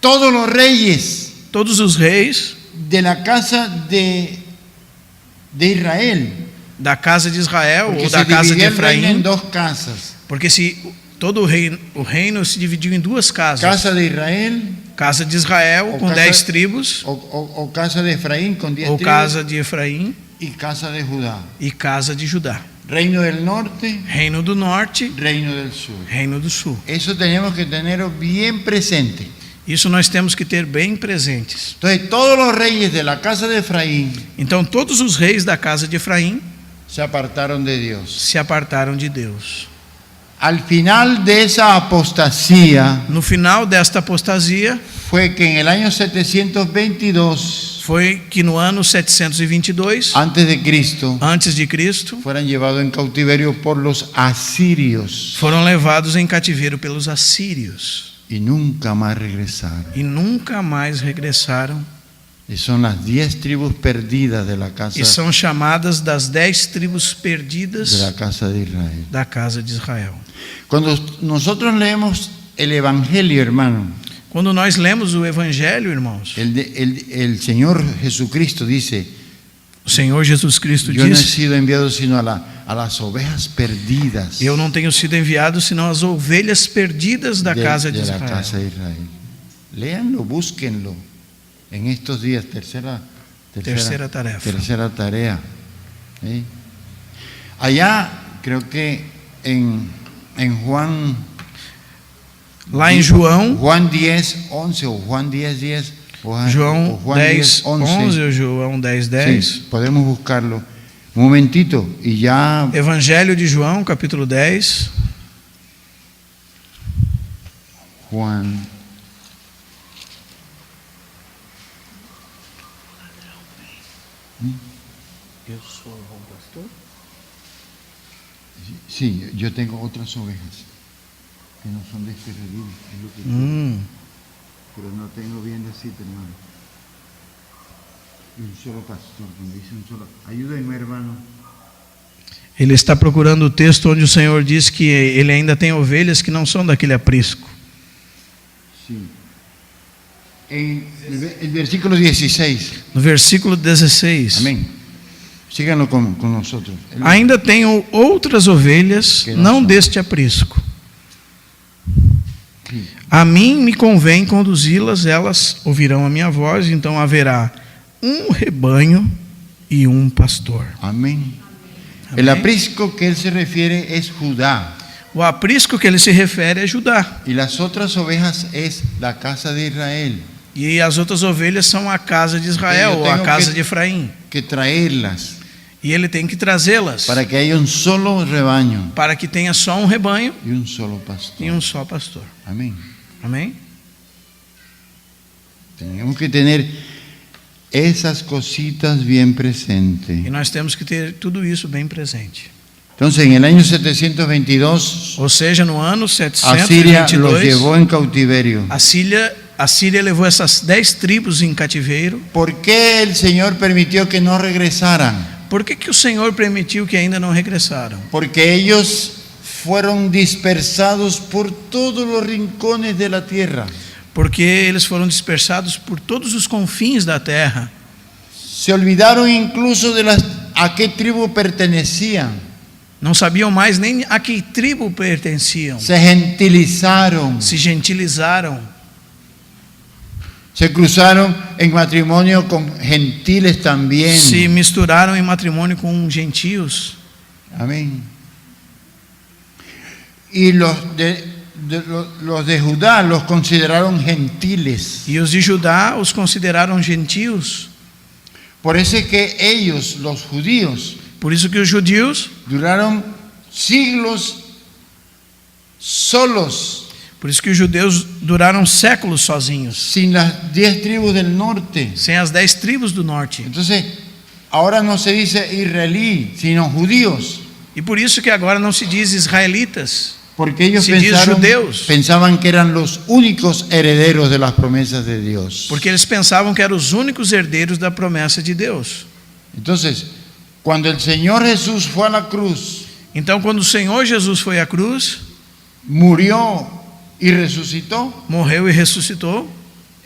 Todos los reyes Todos os reis de la casa de Israel, da casa de Israel porque ou se da casa de dividía el reino en Efraim, 2 casas: porque se todo o reino se dividiu em 2 casas. casa de Israel Casa de Israel O com casa- 10 tribos, o casa de Efraín con 10 ou tribus, casa de Efraim y casa de Judá. e casa de Judá. Reino del norte, Reino do norte, reino del sur. reino do sul. Eso tenemos que tenerlo bien presente. Isso nós temos que ter bem presentes. Entonces todos los reyes de la casa de Efraín Então todos os reis da casa de Efraim se apartaron de Dios. se apartaram de Deus. al final de esa apostasía No final desta apostasia, fue que en el año 722 foi que no ano 722, antes de Cristo antes de Cristo, fueran llevados en cautiverio por los asirios foram levados em cativeiro pelos assírios y nunca más regresaron. e nunca mais regressaram. Y son las 10 tribus perdidas de la casa E são chamadas das 10 tribus de perdidas la casa de Israel. da casa de Israel. Cuando nosotros leemos el Evangelio, hermano, Quando nós lemos o Evangelho, irmãos, el Señor Jesucristo dice: o Senhor Jesus Cristo yo no he diz: sido enviado sino a las ovejas perdidas eu não tenho sido enviado senão as ovelhas perdidas da casa de la Israel. casa de Israel. Léanlo, búsquenlo. En estos días, tercera tarefa. Tercera tarea. ¿Sí? Allá, creo que en Juan, Lá em João, Juan 10, 11 o Juan 10, 10, o João Juan 10, 11 ou João 10, 10. Sí, podemos buscarlo. Un momentito y ya. Evangelho de João, capítulo 10. Juan. Eu sou o bom pastor? Sí, yo tengo otras ovejas que no son de este redil, es lo que pero no tengo bien la cita, hermano. Y un solo pastor, cuando dice un solo, ayúdenme, hermano. Ele está procurando o texto onde o Senhor diz que ele ainda tem ovelhas que não são daquele aprisco. Sí. En el versículo 16. No versículo 16. Amén. Síganlo con nosotros. Ainda tenho outras ovelhas, não deste aprisco. Sí. A mim me convém conduzi-las, elas ouvirão a minha voz, então haverá um rebanho e um pastor. Amén. El aprisco que él se refiere es Judá. O aprisco que ele se refere é Judá. Y las otras ovejas es la casa de Israel. E as outras ovelhas são a casa de Israel, ou a casa de Efraim. Que traerlas E ele tem que trazê-las para que haya un solo rebaño para que tenha só um rebanho y un solo pastor. e um só pastor. Amén. Amém? Tenemos que tener esas cositas bien presentes. E nós temos que ter tudo isso bem presente. Entonces, en el año 722, Ou seja, no ano Asiria los 722, llevó en cautiverio. a Síria levou essas 10 tribos em cativeiro. ¿Por qué el Señor permitió que no regresaran? Por que o Senhor permitiu que ainda não regressaram? Porque ellos fueron dispersados por todos los rincones de la tierra. Porque eles foram dispersados por todos os confins da terra. Se olvidaron incluso de a qué tribu pertenecían. Não sabiam mais nem a que tribo pertenciam. Se gentilizaron. Se gentilizaram. Se cruzaron en matrimonio con gentiles también. Se misturaram em matrimônio com gentios. Amén. Y los de Judá los consideraron gentiles. E os de Judá os consideraram gentios. Por eso es que ellos, los judíos, Por isso que os judeus duraron siglos solos, Por isso que os judeus duraram séculos sozinhos, sin las 10 tribus del norte. sem as 10 tribos do norte. Entonces, ahora no se dice israelí, sino judíos, E por isso que agora não se diz israelitas, porque ellos se diz judeus. pensaban que eran los únicos herederos de las promesas de Dios. porque eles pensavam que eram os únicos herdeiros da promessa de Deus. Entonces, cuando el Señor Jesús fue a la cruz, Então, quando o Senhor Jesus foi à cruz, murió y resucitó, morreu e ressuscitou,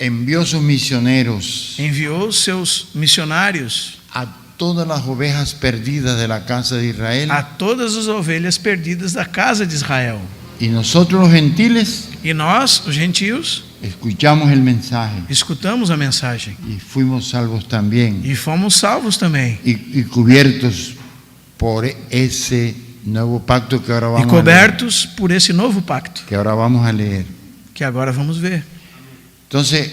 envió sus misioneros enviou seus missionários a todas las ovejas perdidas de la casa de Israel. a todas as ovelhas perdidas da casa de Israel. Y nosotros los gentiles E nós, os gentios, escuchamos el mensaje escutamos a mensagem y fuimos salvos también e fomos salvos também. y cubiertos por ese nuevo pacto que ahora E vamos a leer, cobertos por esse novo pacto, que ahora vamos a leer. que agora vamos ver. Entonces,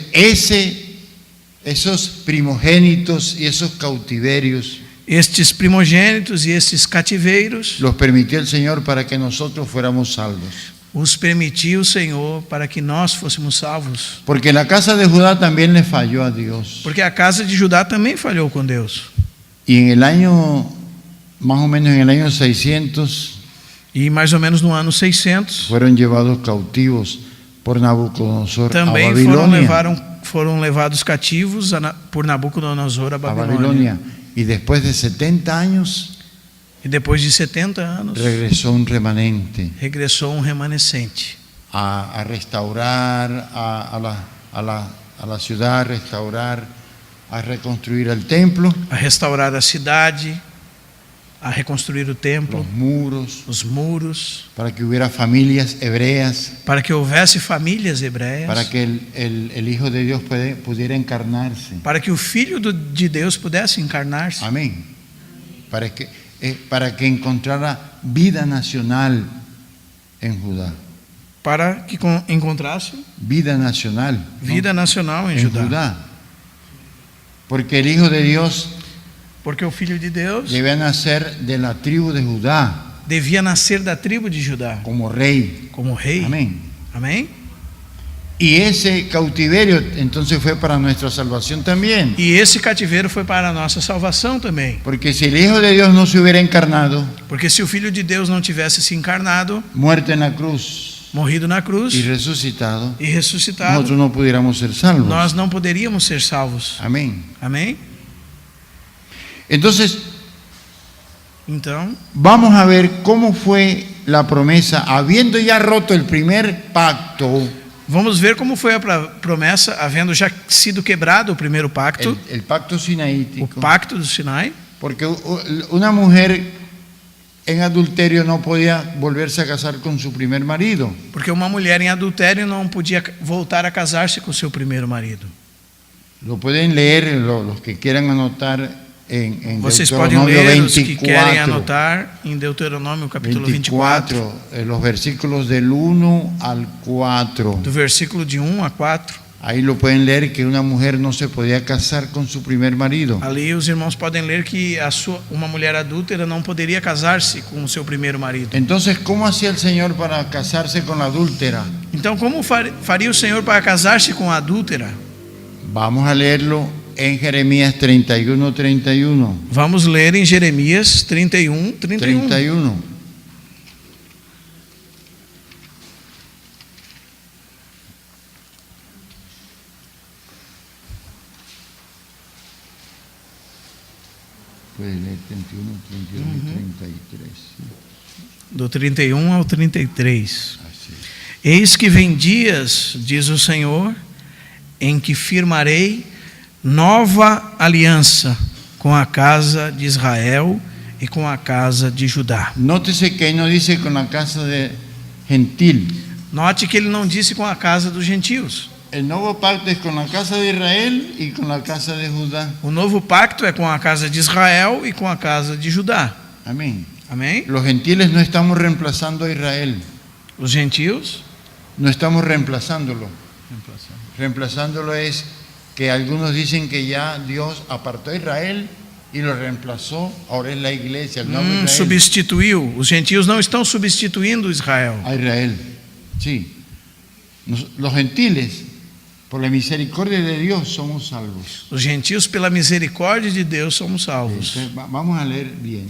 esos primogénitos y esos cautiverios Estes primogênitos e estes cativeiros los permitió el Señor para que nosotros fuéramos salvos. os permitiu o Senhor para que nós fôssemos salvos. Porque la casa de Judá también le falló a Dios. Porque a casa de Judá também falhou com Deus. Y en el año, más o menos en el año 600, E mais ou menos no ano 600, fueron llevados cautivos por Nabucodonosor a também Babilonia. foram levados cativos por Nabucodonosor a A Babilônia. Babilonia. Y después de 70 años E depois de 70 anos, regresó un remanente regressou um remanescente a restaurar a la ciudad, a reconstruir el templo, a restaurar a cidade, a reconstruir o templo, los muros, os muros, para que hubiera familias hebreas, para que houvesse famílias hebreias, para que el Hijo de Dios pudiera encarnarse. para que o Filho de Deus pudesse encarnar-se, Amén. Para que encontrara vida nacional en Judá. para que encontrasse Vida nacional. ¿no? vida nacional em En Judá. Judá. Porque el Hijo de Dios Porque o Filho de Deus debía nacer de la tribu de Judá devia nascer da tribo de Judá como rey. como rei. Amén. Amém? Y ese cautiverio entonces fue para nuestra salvación también. E esse cativeiro foi para a nossa salvação também. Porque si el Hijo de Dios no se hubiera encarnado, Porque se o Filho de Deus não tivesse se encarnado, muerto en la cruz morrido na cruz y resucitado, e ressuscitado, nosotros no pudiéramos ser salvos. nós não poderíamos ser salvos. Amén. Amém? Entonces, Então, vamos a ver cómo fue la promesa, habiendo ya roto el primer pacto, vamos ver como foi a promessa, havendo já sido quebrado o primeiro pacto, el pacto o sinaítico. pacto do Sinai, Porque una mujer en adulterio no podía volverse a casar con su primer marido. porque uma mulher em adultério não podia voltar a casar-se com seu primeiro marido. Lo pueden leer los que quieran anotar en Vocês podem Deuteronomio ler, os que querem 24. anotar, em Deuteronômio capítulo 24, 24, los versículos del 1 al 4. do versículo de 1 a 4. Ahí lo pueden leer que una mujer no se podía casar con su primer marido. Ali os irmãos podem ler que uma mulher adúltera não poderia casar-se com o seu primeiro marido. Entonces, ¿cómo hacía el Señor para casarse con la adúltera? Então, como faria o Senhor para casar-se com a adúltera? Vamos a leerlo en Jeremías 31, 31. Vamos ler em Jeremias 31, 31. 31. Puede leer 31, 32 y 33. ¿sí? Do 31 ao 33. Así. Eis que vem dias, diz o Senhor, em que firmarei nova aliança com a casa de Israel e com a casa de Judá. Nótese que ahí no dice con la casa de gentil. Note que ele não disse com a casa dos gentios. El nuevo pacto es con la casa de Israel y con la casa de Judá. O novo pacto é com a casa de Israel e com a casa de Judá. Amén. Amém? Los gentiles no estamos reemplazando a Israel, Os gentios, no estamos reemplazándolo. Reemplazándolo es que algunos dicen que ya Dios apartó a Israel y lo reemplazó, ahora es la iglesia, el nuevo Israel. substituiu. Os gentios não estão substituindo Israel. A Israel, sí. Los gentiles, por la misericordia de Dios, somos salvos. Os gentios, pela misericórdia de Deus, somos salvos. Entonces, vamos a leer bien.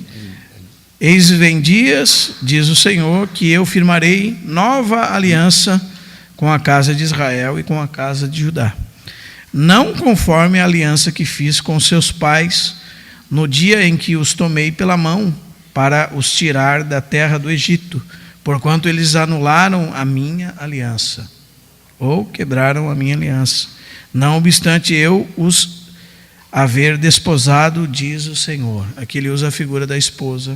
Eis vem dias, diz o Senhor, que eu firmarei nova aliança com a casa de Israel e com a casa de Judá. Não conforme a aliança que fiz com seus pais no dia em que os tomei pela mão para os tirar da terra do Egito, porquanto eles anularam a minha aliança, ou quebraram a minha aliança. Não obstante eu os haver desposado, diz o Senhor. Aqui ele usa a figura da esposa.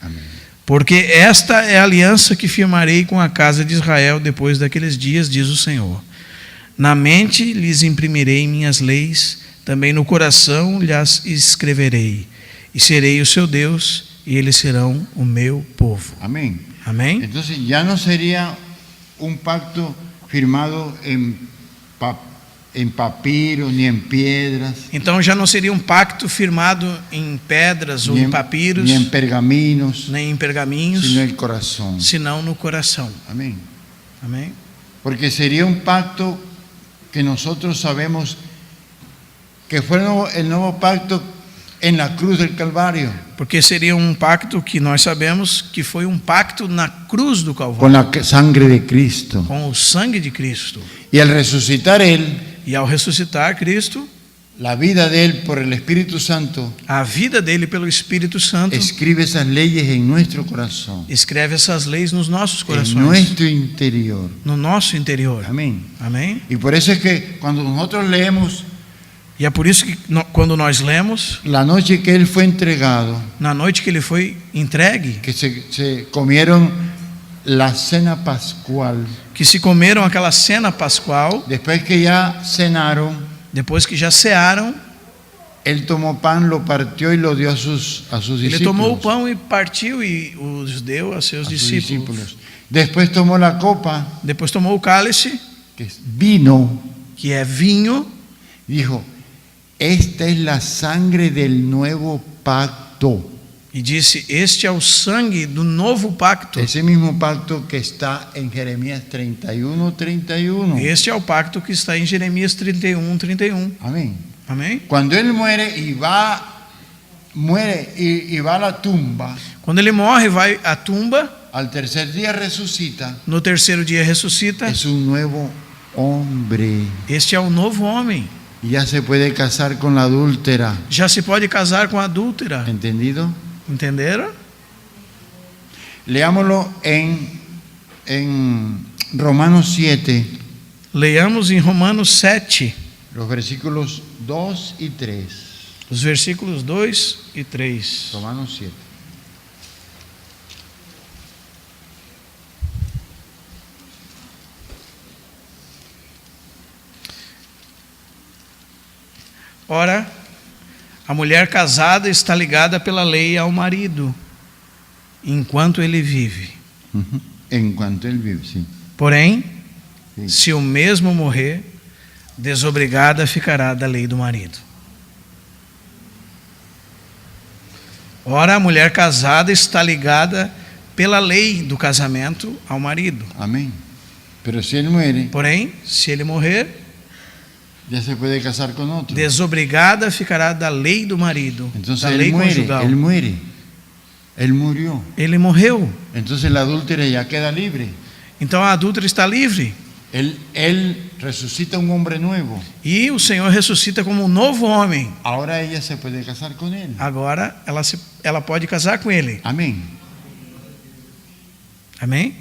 Amén. Porque esta é a aliança que firmarei com a casa de Israel depois daqueles dias, diz o Senhor. Na mente lhes imprimirei minhas leis, também no coração lhes escreverei. E serei o seu Deus, e eles serão o meu povo. Amén. Amém? Entonces ya no sería un pacto firmado en en papiros ni en piedras, Então já não seria um pacto firmado em pedras ou em papiros, ni en pergaminos, nem em pergaminhos, sino en el corazón. senão no coração. Amén. Amém? Porque sería un pacto que nosotros sabemos que fue el nuevo pacto en la cruz del Calvario, Porque seria um pacto que nós sabemos que foi um pacto na cruz do Calvário, con la sangre de Cristo. com o sangue de Cristo. Y al resucitar Él, E ao ressuscitar Cristo, la vida de Él por el Espíritu Santo, a vida dele pelo Espírito Santo escribe esas leyes en nuestro corazón, escreve essas leis nos nossos en corações, nuestro interior. no nosso interior. Amén. Amém? Y por eso es que cuando nosotros leemos E é por isso que quando nós lemos, la noche que Él fue entregado, na noite que ele foi entregue, que se comieron la cena pascual, que se comeram aquela cena pascual, después que ya cenaron, depois que já cearam, Él tomó pan, lo partió y lo dio a sus ele discípulos. tomou o pão e partiu e os deu a seus a sus discípulos. discípulos. Después tomó la copa, Depois tomou o cálice, que es vino, que é vinho, y dijo: esta es la sangre del nuevo pacto. e disse: este é o sangue do novo pacto. Ese mismo pacto que está en Jeremías 31:31. Este é o pacto que está em Jeremias 31:31. Amén. Amém? Cuando Él muere y va a la tumba, Quando ele morre, vai à tumba, al tercer día resucita, no terceiro dia ressuscita. es un nuevo hombre. Este é o novo homem. Y ya se puede casar con la adúltera. Já se pode casar com a adúltera. ¿Entendido? Entenderam? Leámoslo en Romanos 7, Leiamos em Romanos 7, los versículos 2 y 3. os versículos 2 e 3. Romanos 7. Ora, a mulher casada está ligada pela lei ao marido, enquanto ele vive. En cuanto Él vive, sí. Porém, Sí. se o mesmo morrer, desobrigada ficará da lei do marido. Ora, a mulher casada está ligada pela lei do casamento ao marido. Amén. Pero si Él muere, Porém, se ele morrer, ya se puede casar con otro. desobrigada ficará da lei do marido, Entonces da lei Él muere, conjugal. Él muere. Él murió. Ele morreu. Entonces la adúltera ya queda libre. Então a adúltera está livre. Él resucita un hombre nuevo. E o Senhor ressuscita como um novo homem. Ahora ella se puede casar con Él. Agora ela pode casar com ele. Amén. Amém?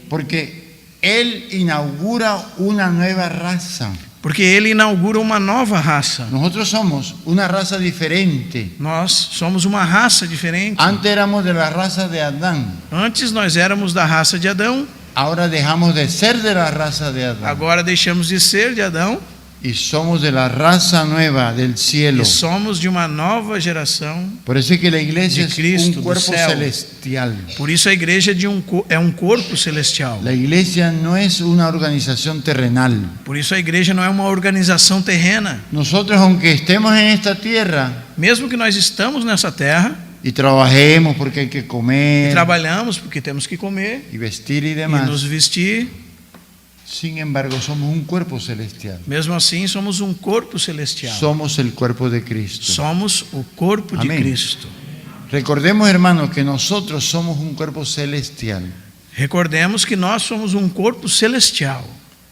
Porque Él inaugura una nueva raza. Porque ele inaugura uma nova raça. Nosotros somos una raza diferente. Nós somos uma raça diferente. Antes éramos de la raza de Adán. Antes nós éramos da raça de Adão. Ahora dejamos de ser de la raza de Adán. Agora deixamos de ser de Adão. Y somos de la raza nueva del cielo. E somos de uma nova geração. Por eso es que la iglesia De Cristo, es un cuerpo do céu. celestial. Por isso a igreja é um corpo celestial. La iglesia no es una organización terrenal. Por isso a igreja não é uma organização terrena. Nosotros, aunque estemos en esta tierra Mesmo que nós estamos nessa terra y trabajemos porque hay que e comer trabalhamos porque temos que comer y vestir y e demás, nos vestir, sin embargo somos un cuerpo celestial. mesmo assim somos um corpo celestial. Somos el cuerpo de Cristo. Somos o corpo de Amém. Cristo. Recordemos, hermanos, que nosotros somos un cuerpo celestial. Recordemos que nós somos um corpo celestial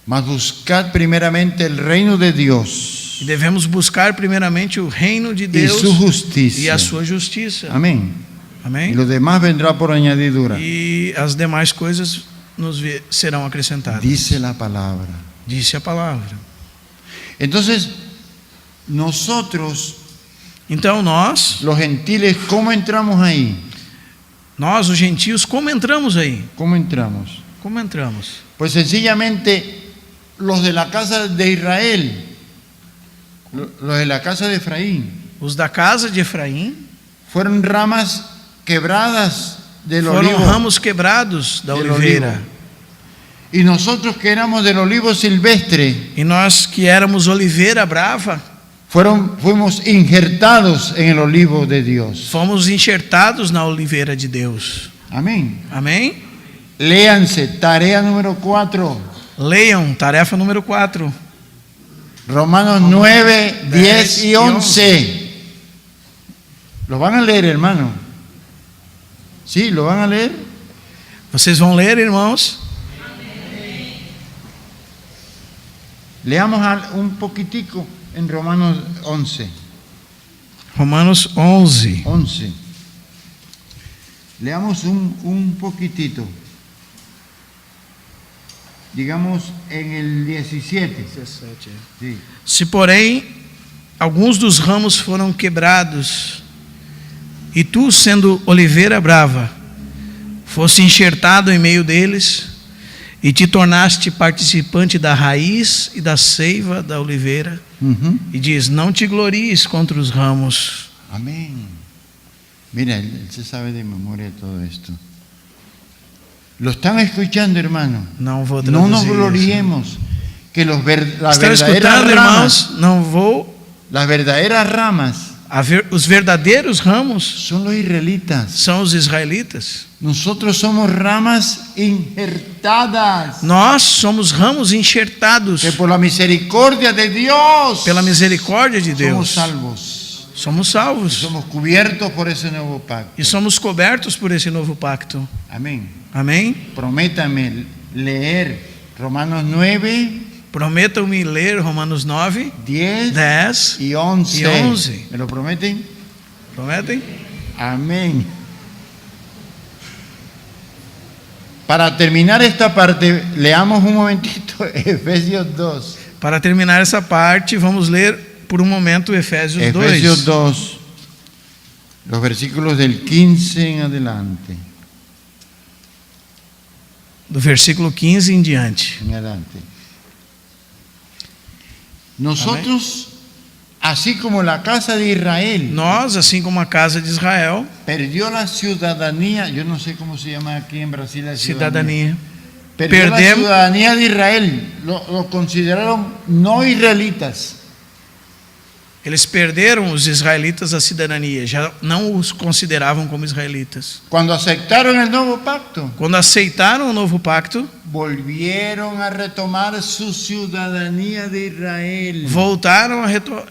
Mas buscad primeramente el reino de Dios e devemos buscar primeiramente o reino de y Deus su e justicia. a sua justiça. Amén. Y Amém? lo demás vendrá por añadidura. E as demais coisas nos serão acrescentadas. Dice la palabra. Disse a palavra. Entonces, nosotros, Então nós, los gentiles, ¿cómo entramos ahí? os gentios, como entramos aí? ¿Cómo entramos? Como entramos? Pues sencillamente los de la casa de Israel, los de la casa de Efraín, Os da casa de Efraim fueron ramas quebradas del foram olivo. ramos quebrados da Del oliveira. olivo. Y nosotros que éramos del olivo silvestre, E nós que éramos oliveira brava, fuimos injertados en el olivo de Dios. fomos enxertados na oliveira de Deus. Amén. Amém? Léanse, tarea número 4. Leiam, tarefa número 4. Romanos 9, 10 y 11. ¿Lo van a leer, hermano? ¿Sí? ¿Lo van a leer? Vocês vão ler, irmãos? Leamos un poquitico en Romanos 11. Romanos 11. 11. Leamos un poquitito. Digamos en el 17. Sí. Se, porém, alguns dos ramos foram quebrados, e tu, sendo oliveira brava, foste enxertado em meio deles, e te tornaste participante da raiz e da seiva da oliveira, e diz: não te glories contra os ramos. Amén. Mira, él se sabe de memoria todo esto. ¿Lo están escuchando, hermano? Não vou No nos traduzir isso. gloriemos que las Estão verdaderas escutando, ramas, irmãos? Não vou. las verdaderas ramas Os verdadeiros ramos son los israelitas. são os israelitas. Nosotros somos ramas injertadas Nós somos ramos enxertados que por la misericordia de Dios pela misericórdia de somos Deus. salvos. Somos salvos Somos cubiertos por ese nuevo pacto. e somos cobertos por esse novo pacto. Amén. Amém? Prométame leer Romanos 9, Prometam-me ler Romanos 9, 10 10. y 11. Y 11. ¿Me lo prometen? Prometem? Amén. Para terminar esta parte, leamos un momentito Efesios 2. Para terminar essa parte, vamos ler por um momento Efésios 2. Efesios 2, los versículos del 15 en adelante. Do versículo 15 em diante. En adelante. Nosotros, así como la casa de Israel Nós, assim como a casa de Israel, perdió la ciudadanía, yo no sé cómo se llama aquí en Brasil la ciudadanía. cidadania. Perdió la Perdemos- ciudadanía de Israel, lo consideraron no israelitas. Eles perderam, os israelitas, a cidadania, já não os consideravam como israelitas. Cuando aceptaron el nuevo pacto, Quando aceitaram o novo pacto, volvieron a retomar su ciudadanía de Israel. voltaram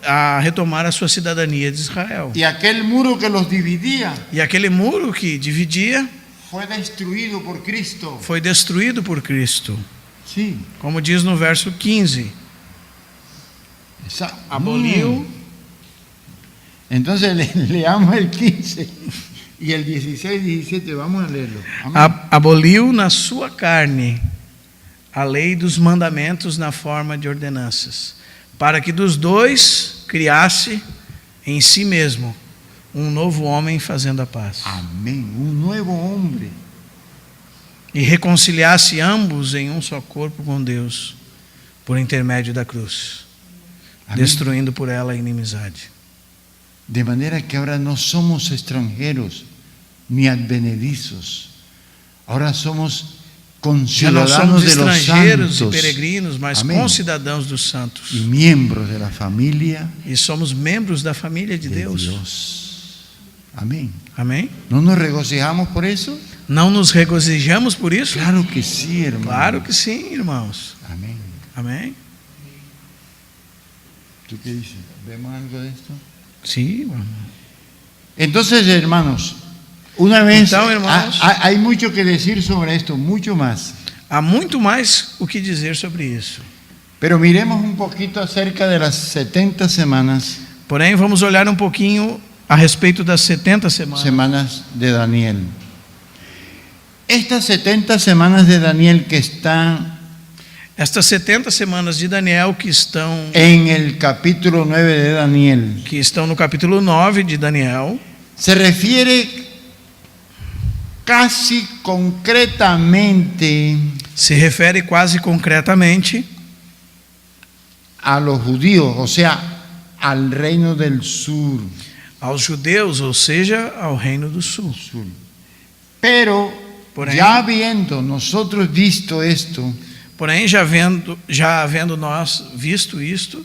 a retomar a sua cidadania de Israel. Y aquel muro que los dividía E aquele muro que dividia fue destruido por Cristo. foi destruído por Cristo. Sí. Como diz no verso 15, aboliu. Entonces leamos el 15 y el 16 y 17, vamos a leerlo. Amén. Aboliu na sua carne a lei dos mandamentos na forma de ordenanças, para que dos dois criasse em si mesmo um novo homem fazendo a paz, Amén. Un nuevo hombre. e reconciliasse ambos em um só corpo com Deus, por intermédio da cruz, Amén. destruindo por ela a inimizade. De manera que ahora no somos extranjeros ni advenedizos. Ahora somos Já não conciudadanos somos de los estrangeiros e santos peregrinos, mas Amém. concidadãos dos santos. y miembros de la familia E somos membros da família de de Deus. Dios. Amén. Amém? ¿No nos regocijamos por eso? Não nos regozijamos por isso? Claro que sí, hermano. Claro que sim, irmãos. Amén. Amém? ¿Tú qué dices? ¿Vemos algo de esto? Sim, irmão. Entonces, hermanos, una vez Então, hermanos. hay mucho que decir sobre esto, mucho más. Há muito mais o que dizer sobre isso. Pero miremos un poquito acerca de las 70 semanas, Porém, vamos olhar um pouquinho a respeito das 70 semanas. de Daniel. Estas 70 semanas de Daniel que están Estas 70 semanas de Daniel que estão en el capítulo 9 de Daniel, no capítulo 9 de Daniel, se refiere casi concretamente se refere quase concretamente a los judíos, o sea, al reino del sur. aos judeus, ou seja, ao reino do sul. Pero Porém, ya habiendo nosotros visto esto, Porém, já havendo nós visto isto,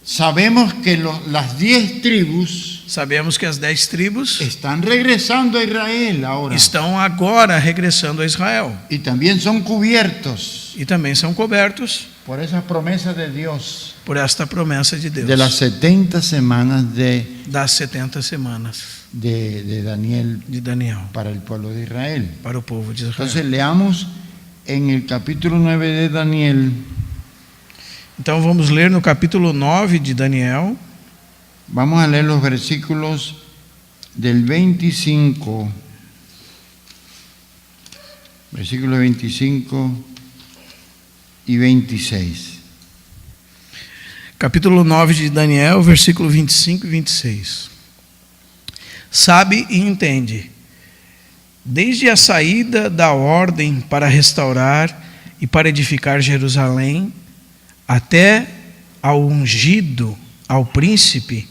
sabemos que las 10 tribus sabemos que as 10 tribos están regresando a Israel ahora. estão agora regressando a Israel. Y también son cubiertos E também são cobertos por esas promesas de Dios por esta promessa de Deus. de las 70 semanas Das 70 semanas de Daniel de Daniel para el pueblo de Israel. para o povo de Israel. Entonces leamos en el capítulo 9 de Daniel. Então vamos ler no capítulo 9 de Daniel. Vamos a leer los versículos del 25, versículos 25 y 26. Capítulo 9 de Daniel, versículo 25 e 26. Sabe e entende, desde a saída da ordem para restaurar e para edificar Jerusalém, até ao ungido, ao príncipe,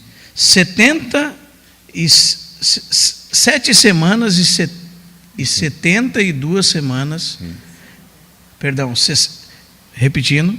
7 semanas e 72 semanas, repetindo,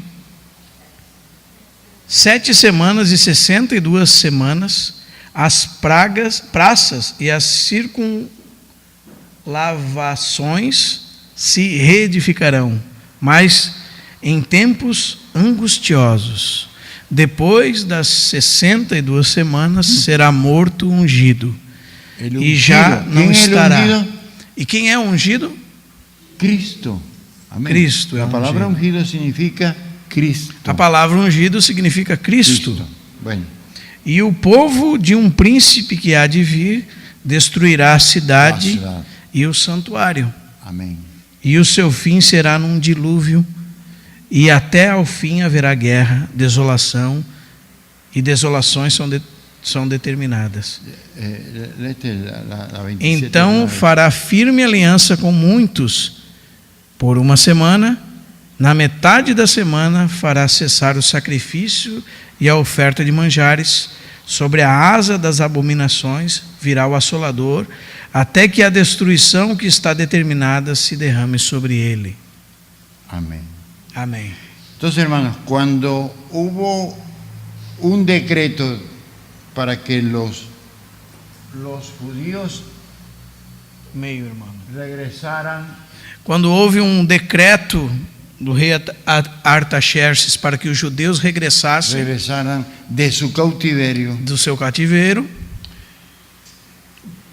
7 semanas e 62 semanas, as praças e as circunlavações se reedificarão, mas em tempos angustiosos. Depois das 62 semanas será morto o ungido, e já não estará. E quem é ungido? Cristo. Amén. Cristo é La palabra ungido. ungido significa Cristo. A palavra ungido significa Cristo. Bueno, E o povo de um príncipe que há de vir destruirá a cidade e o santuário. amén. E o seu fim será num dilúvio, e até ao fim haverá guerra, desolação, e desolações são determinadas. Léete la 27. Então fará firme aliança com muitos por uma semana. Na metade da semana fará cessar o sacrifício e a oferta de manjares. Sobre a asa das abominações virá o assolador, até que a destruição que está determinada se derrame sobre ele. Amén. Amém. Entonces, hermanos, cuando hubo un decreto para que los judíos Meio, irmão. regresaran Quando houve um decreto do rei Artaxerxes para que os judeus regressassem de su cautiverio, do seu cativeiro,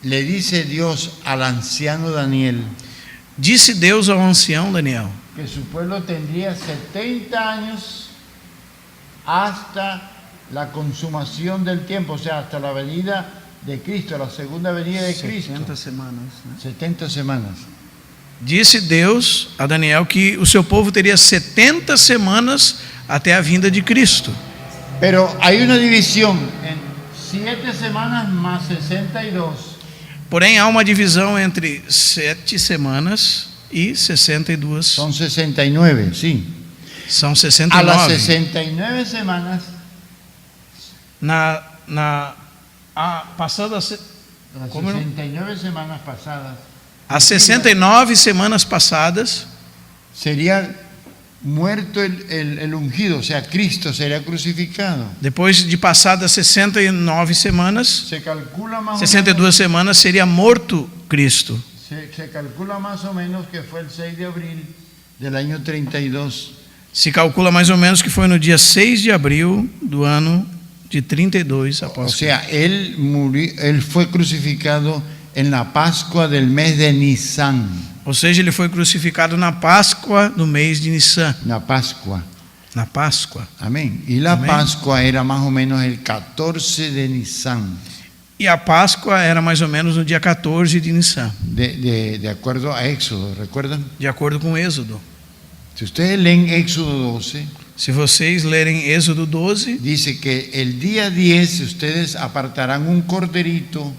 le dice Dios al anciano Daniel disse Deus ao ancião Daniel que su pueblo tendría 70 años hasta la consumación del tiempo, o sea, hasta la venida de Cristo, la segunda venida de Cristo. 70 semanas, né? 70 semanas. Disse Deus a Daniel que o seu povo teria 70 semanas até a vinda de Cristo. Pero hay una división en 7 semanas más 62. Porém, há uma divisão entre 7 semanas e 62. Son 69, sí. São A las 69. 69 semanas, Passando las Como não? 69 semanas pasadas, as 69 semanas passadas, sería muerto el ungido, o sea, Cristo sería crucificado. depois de passadas 69 semanas, Se calcula más 62 semanas, seria morto Cristo. se calcula más o menos que fue el 6 de abril del año 32. Se calcula mais ou menos que foi no dia 6 de abril do ano de 32 O após sea, él fue crucificado en la Pascua del mes de Nisan. Ou seja, ele foi crucificado na Páscoa do mês de Nissan. La Pascua. Na Páscoa. Amén. Y la Amén. Pascua era más o menos el 14 de Nisan. E a Páscoa era mais ou menos no dia 14 de Nissan, De acuerdo a Éxodo, ¿recuerdan? de acordo com Êxodo. Si ustedes leen Éxodo 12, Se vocês lerem Êxodo 12, dice que el día 10 ustedes apartarán un corderito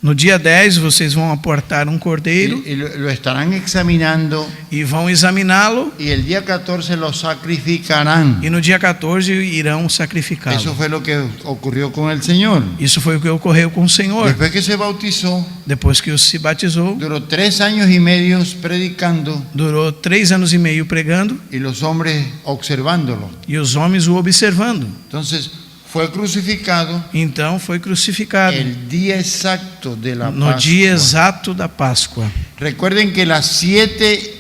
No dia 10 vocês vão aportar um cordeiro y lo estarán examinando, e vão examiná-lo, y el día 14 lo sacrificarán. e no dia 14 irão Eso sacrificá-lo. fue lo que ocurrió con el Señor. Isso foi o que ocorreu com o Senhor. Después que se bautizó, Depois que se batizou, duró 3 años y medio predicando durou 3 anos e meio pregando y los hombres observándolo. e os homens o observando. Entonces fue crucificado Então foi crucificado el día exacto de la no Pascua. dia exato da Páscoa. Recuerden que las 7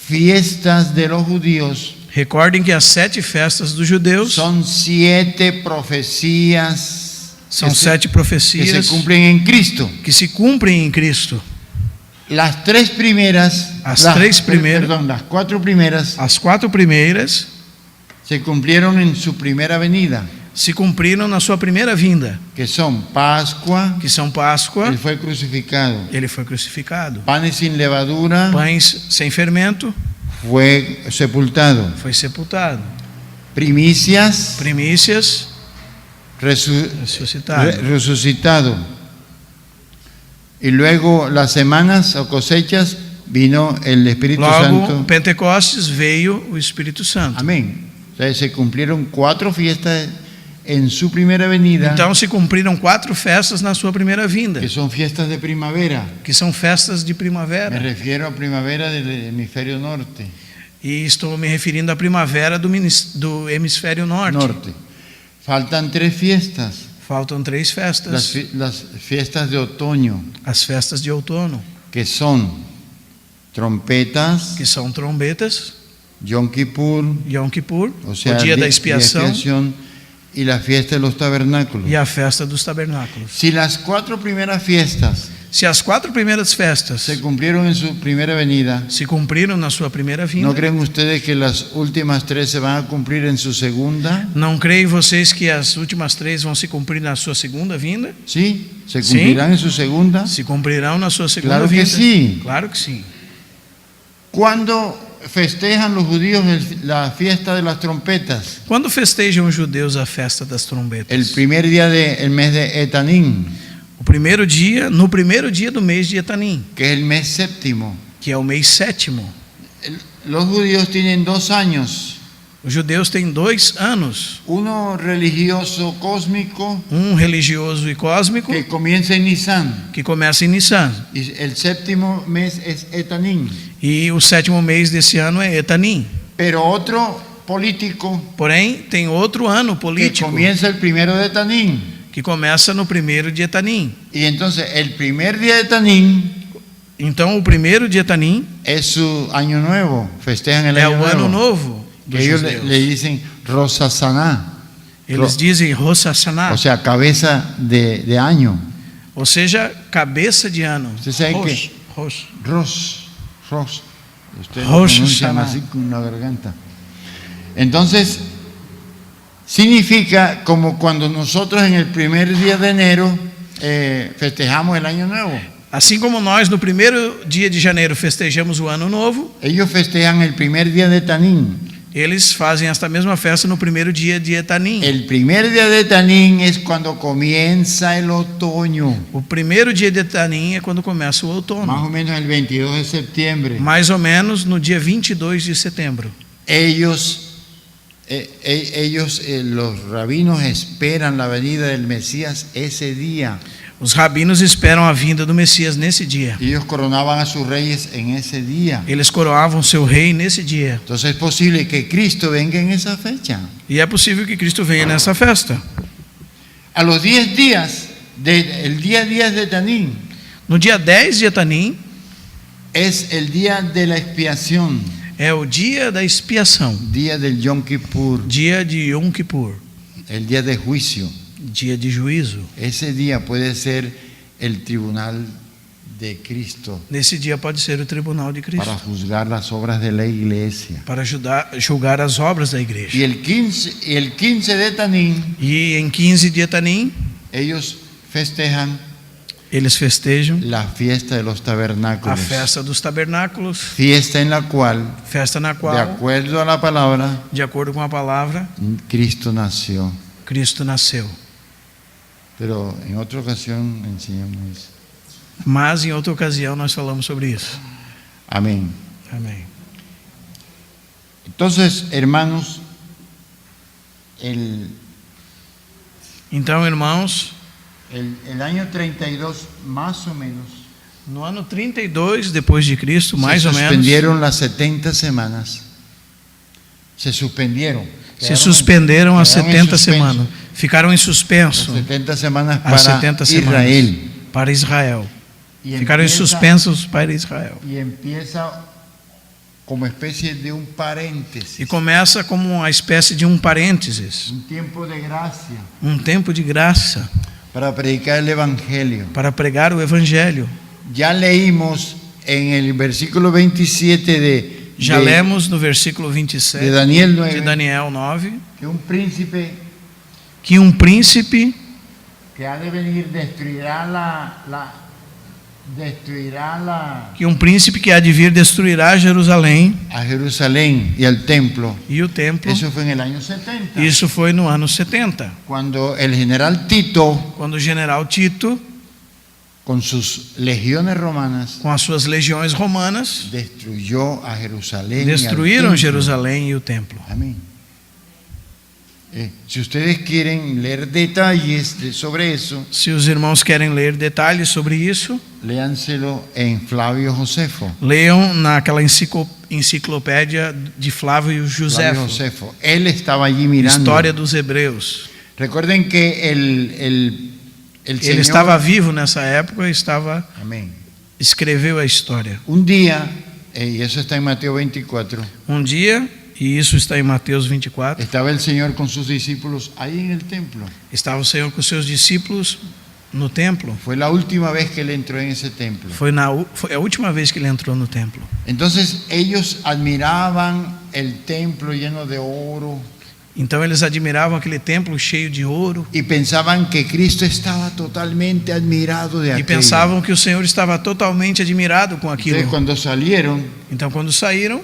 fiestas de los judíos Recordem que as 7 festas dos judeus son 7 profecías são que se- 7 que profecias se cumplen en Cristo. que se cumprem em Cristo. Las 3 primeras, Las 3 primeras- perdón, las 4 primeras As 4 primeiras se cumplieron en su primera venida, se cumpriram na sua primeira vinda, que son Pascua, que são Páscoa, él fue crucificado, ele foi crucificado. panes sin levadura, Pães sem fermento, fue sepultado, foi sepultado. primicias, Primícias, ressuscitado. resucitado. Y luego las semanas o cosechas vino el Espíritu Logo, Santo. Pentecostes veio o Espírito Santo. Amén. O sea, se cumplieron 4 fiestas en su primera venida, Então se cumpriram 4 festas na sua primeira vinda, que son fiestas de primavera. que são festas de Me primavera. refiero a primavera del hemisferio norte. E estou me referindo à primavera do hemisfério norte. Faltan 3 fiestas. Faltam 3 festas. Las fiestas de otoño, As festas de outono, que son trompetas, que são trombetas, Yom Kippur, Yom Kippur, o sea, o dia da de expiação, expiación, y la fiesta de los tabernáculos. e a festa dos tabernáculos. Si las 4 primeras fiestas Se as 4 primeiras festas se cumplieron en su primera venida, se cumpriram na sua primeira vinda, ¿no creen ustedes que las últimas 3 se van a cumplir en su segunda? não creem vocês que as últimas 3 vão se cumprir na sua segunda vinda? ¿Sí? ¿Se cumplirán en su segunda? Se cumprirão na sua segunda Claro que vinda? sí. Claro que sim. ¿Cuándo festejan los judíos la fiesta de las trompetas? Quando festejam os judeus a festa das trombetas? El primer día del mes de Etanim, No primeiro dia do mês de Etanim, que es el mes séptimo. que é o mês 7º. Los judíos tienen 2 años, Os judeus têm 2 anos, uno religioso cósmico um religioso e cósmico, que comienza en Nisan, que começa em Nissan, y el séptimo mes es Etanim, e o 7º mês desse ano é Etanim. pero otro político Porém, tem outro ano que político comienza el primero de Etanim. que começa no primeiro de Etanim. Y entonces el primer día de Etanim Então, o primeiro de Etanim es su año nuevo, festejan el é año o ano nuevo. novo Que dos ellos judeus. le dicen Rosh Hashanah, Eles dizem Rosh Hashanah, o sea, cabeza de año. ou seja, cabeça de ano. Você sabe Rosh, Rosh. Rosh. Ustedes lo Rosh pronuncian Hashanah. así con la garganta. Entonces, significa como cuando nosotros en el primer día de enero festejamos el año nuevo. Assim como nós, no primeiro dia de janeiro, festejamos o ano novo, Ellos festejan el primer día de Tanín. eles fazem esta mesma festa no primeiro dia de Etanim. El primer día de Tanín es cuando comienza el otoño, O primeiro dia de Etanim é quando começa o más outono, o menos el 22 de septiembre. mais ou menos no dia 22 de setembro. Ellos, los rabinos esperan la venida del Mesías ese día. Os rabinos esperam a vinda do Messias nesse dia. Ellos coronaban a sus reyes en ese día. Eles coroavam seu rei nesse dia. Entonces es posible que Cristo venga en esa fecha. E é possível que Cristo venha nessa festa. A los 10 días, el día 10 de Tanín, No dia 10 de Etanim es el día de la expiación, é o dia da expiação, día del Yom Kippur, dia de Yom Kippur, el día de juicio. dia de juízo. Ese día puede ser el tribunal de Cristo Nesse dia pode ser o tribunal de Cristo para juzgar las obras de la iglesia. para julgar as obras da igreja. Y el 15 de Tanín, E em 15 de Etanim, ellos festejan eles festejam la fiesta de los a tabernáculos, festa dos tabernáculos, fiesta en la cual, festa na de qual, acuerdo a la palabra, de acordo com a palavra, Cristo nació. Cristo nasceu. Pero en otra ocasión enseñamos eso. Mas em outra ocasião nós falamos sobre isso. Amén. Amém. Entonces, hermanos, Então, irmãos, el año 32, más o menos, no ano 32 depois de Cristo, mais se ou menos, suspendieron las 70 semanas. Se suspendieron. se suspenderam as quedaron en 70 suspenso. semanas. Ficaram em Las suspenso 70 semanas as para 70 semanas Israel. para Israel. Y Ficaram em empieza- suspensos para Israel. Y empieza como especie de un paréntesis, E começa como uma espécie de um parênteses, un tiempo de gracia um tempo de graça para predicar el Evangelio. para pregar o Evangelho. Ya leímos en el versículo 27 Já de lemos no versículo 27 de Daniel de 9 Daniel 9 que un príncipe que um príncipe que ha de venir destruirá que há de vir destruirá Jerusalém a Jerusalén y al templo. e o templo. Eso fue en el año 70. Isso foi no ano 70, Cuando el general Tito, quando o general Tito, con sus legiones romanas, com as suas legiões romanas, destruyó a Jerusalén. y al destruíram templo. Jerusalém e o templo. Amén. Si ustedes quieren leer detalles sobre eso, Se os irmãos querem ler detalhes sobre isso, léanselo en Flavio Josefo. leiam naquela enciclopédia de Flávio Flavio Josefo, Josefo. Él estaba allí mirando. História dos Hebreus. Recuerden que el Ele Señor, estava vivo nessa época e amén, escreveu a história. un día, y eso está en Mateo 24, Um dia, e isso está em Mateus 24, estaba el Señor con sus discípulos ahí en el templo. estava o Senhor com seus discípulos no templo. Fue la última vez que él entró en ese templo. Foi a última vez que ele entrou no templo. Entonces ellos admiraban el templo lleno de oro Então eles admiravam aquele templo cheio de ouro y pensaban que Cristo estaba totalmente admirado de e aquello. pensavam que o Senhor estava totalmente admirado com Entonces aquilo. cuando salieron, Então quando saíram,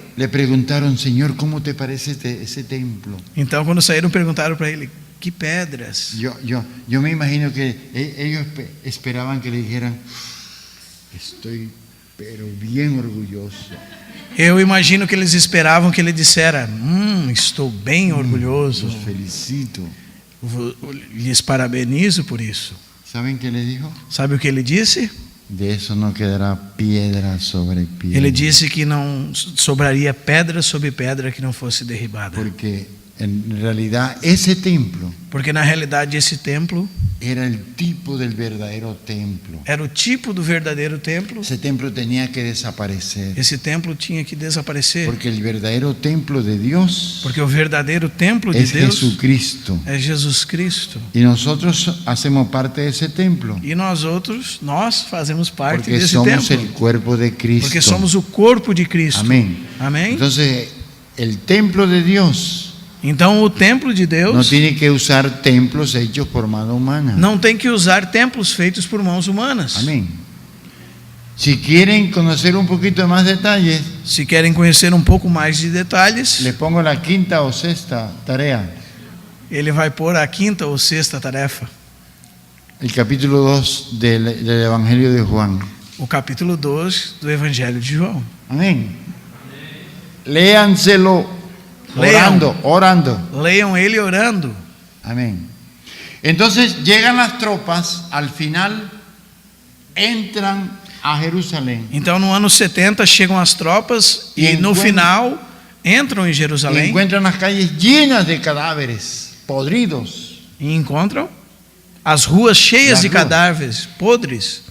Señor, ¿cómo te parece ese templo? perguntaram para ele: que pedras? Yo me imagino que ellos esperaban que le dijeran, estoy pero bien orgulloso. Eu imagino que eles esperavam que ele dissera: estou bem orgulhoso, Los felicito. lhes parabenizo por isso. ¿Saben qué le dijo? Sabe o que ele disse? De eso no quedará piedra sobre piedra. Ele disse que não sobraria pedra sobre pedra que não fosse derribada. Porque en realidad ese templo Porque na realidade esse templo era el tipo del verdadero templo. era o tipo do verdadeiro templo. Ese templo tenía que desaparecer. Esse templo tinha que desaparecer. Porque el verdadero templo de Dios Porque o verdadeiro templo de es Deus Jesucristo. é Jesus Cristo. Y nosotros hacemos parte de ese templo. E nós fazemos parte Porque desse somos templo. el cuerpo de Cristo. Porque somos o corpo de Cristo. Amén. Amém? Entonces, el templo de Dios Então o templo de no Deus tiene que usar templos hechos por mano humana. não tem que usar templos feitos por mãos humanas. Amén. Si quieren conocer un poquito más detalles, Se querem conhecer um pouco mais de detalhes, les pongo la quinta o sexta tarea. ele vai pôr a quinta ou sexta tarefa, El capítulo 2 del Evangelio de Juan. o capítulo 2 do Evangelho de João. Amén. Léanselo Lean. orando. Leiam ele orando. Amén. Entonces llegan las tropas, al final entran a Jerusalén Então no ano 70 chegam as tropas e no final entram em y Jerusalém encuentran las calles llenas de cadáveres podridos. e encontram as ruas cheias de cadáveres podres.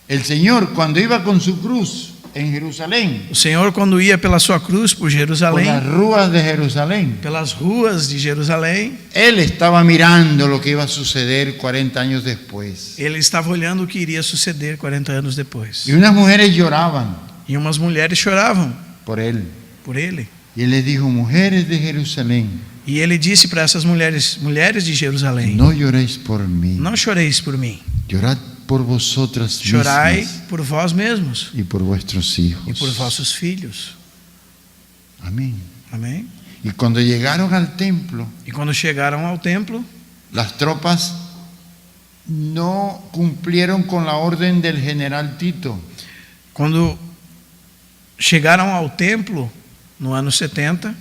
El Señor, cuando iba con su cruz en Jerusalén, O Senhor, quando ia pela sua cruz por por Jerusalém, las ruas de Jerusalén, pelas ruas de Jerusalém, Él estaba mirando lo que iba a suceder 40 años después. ele estava olhando o que iria suceder 40 anos depois. Y unas mujeres lloraban E umas mulheres choravam por Él. por ele. Y Él les dijo, mujeres de Jerusalén, E ele disse para essas mulheres de Jerusalém: no lloréis por mí, não choreis por mim, llorad por vosotras chorai mismas por vós mesmos y por vuestros e hijos. por vossos filhos. Amén. Amém? Y cuando llegaron al templo, E quando chegaram ao templo, las tropas no cumplieron con la orden del general Tito. Quando chegaram ao templo, no ano 70,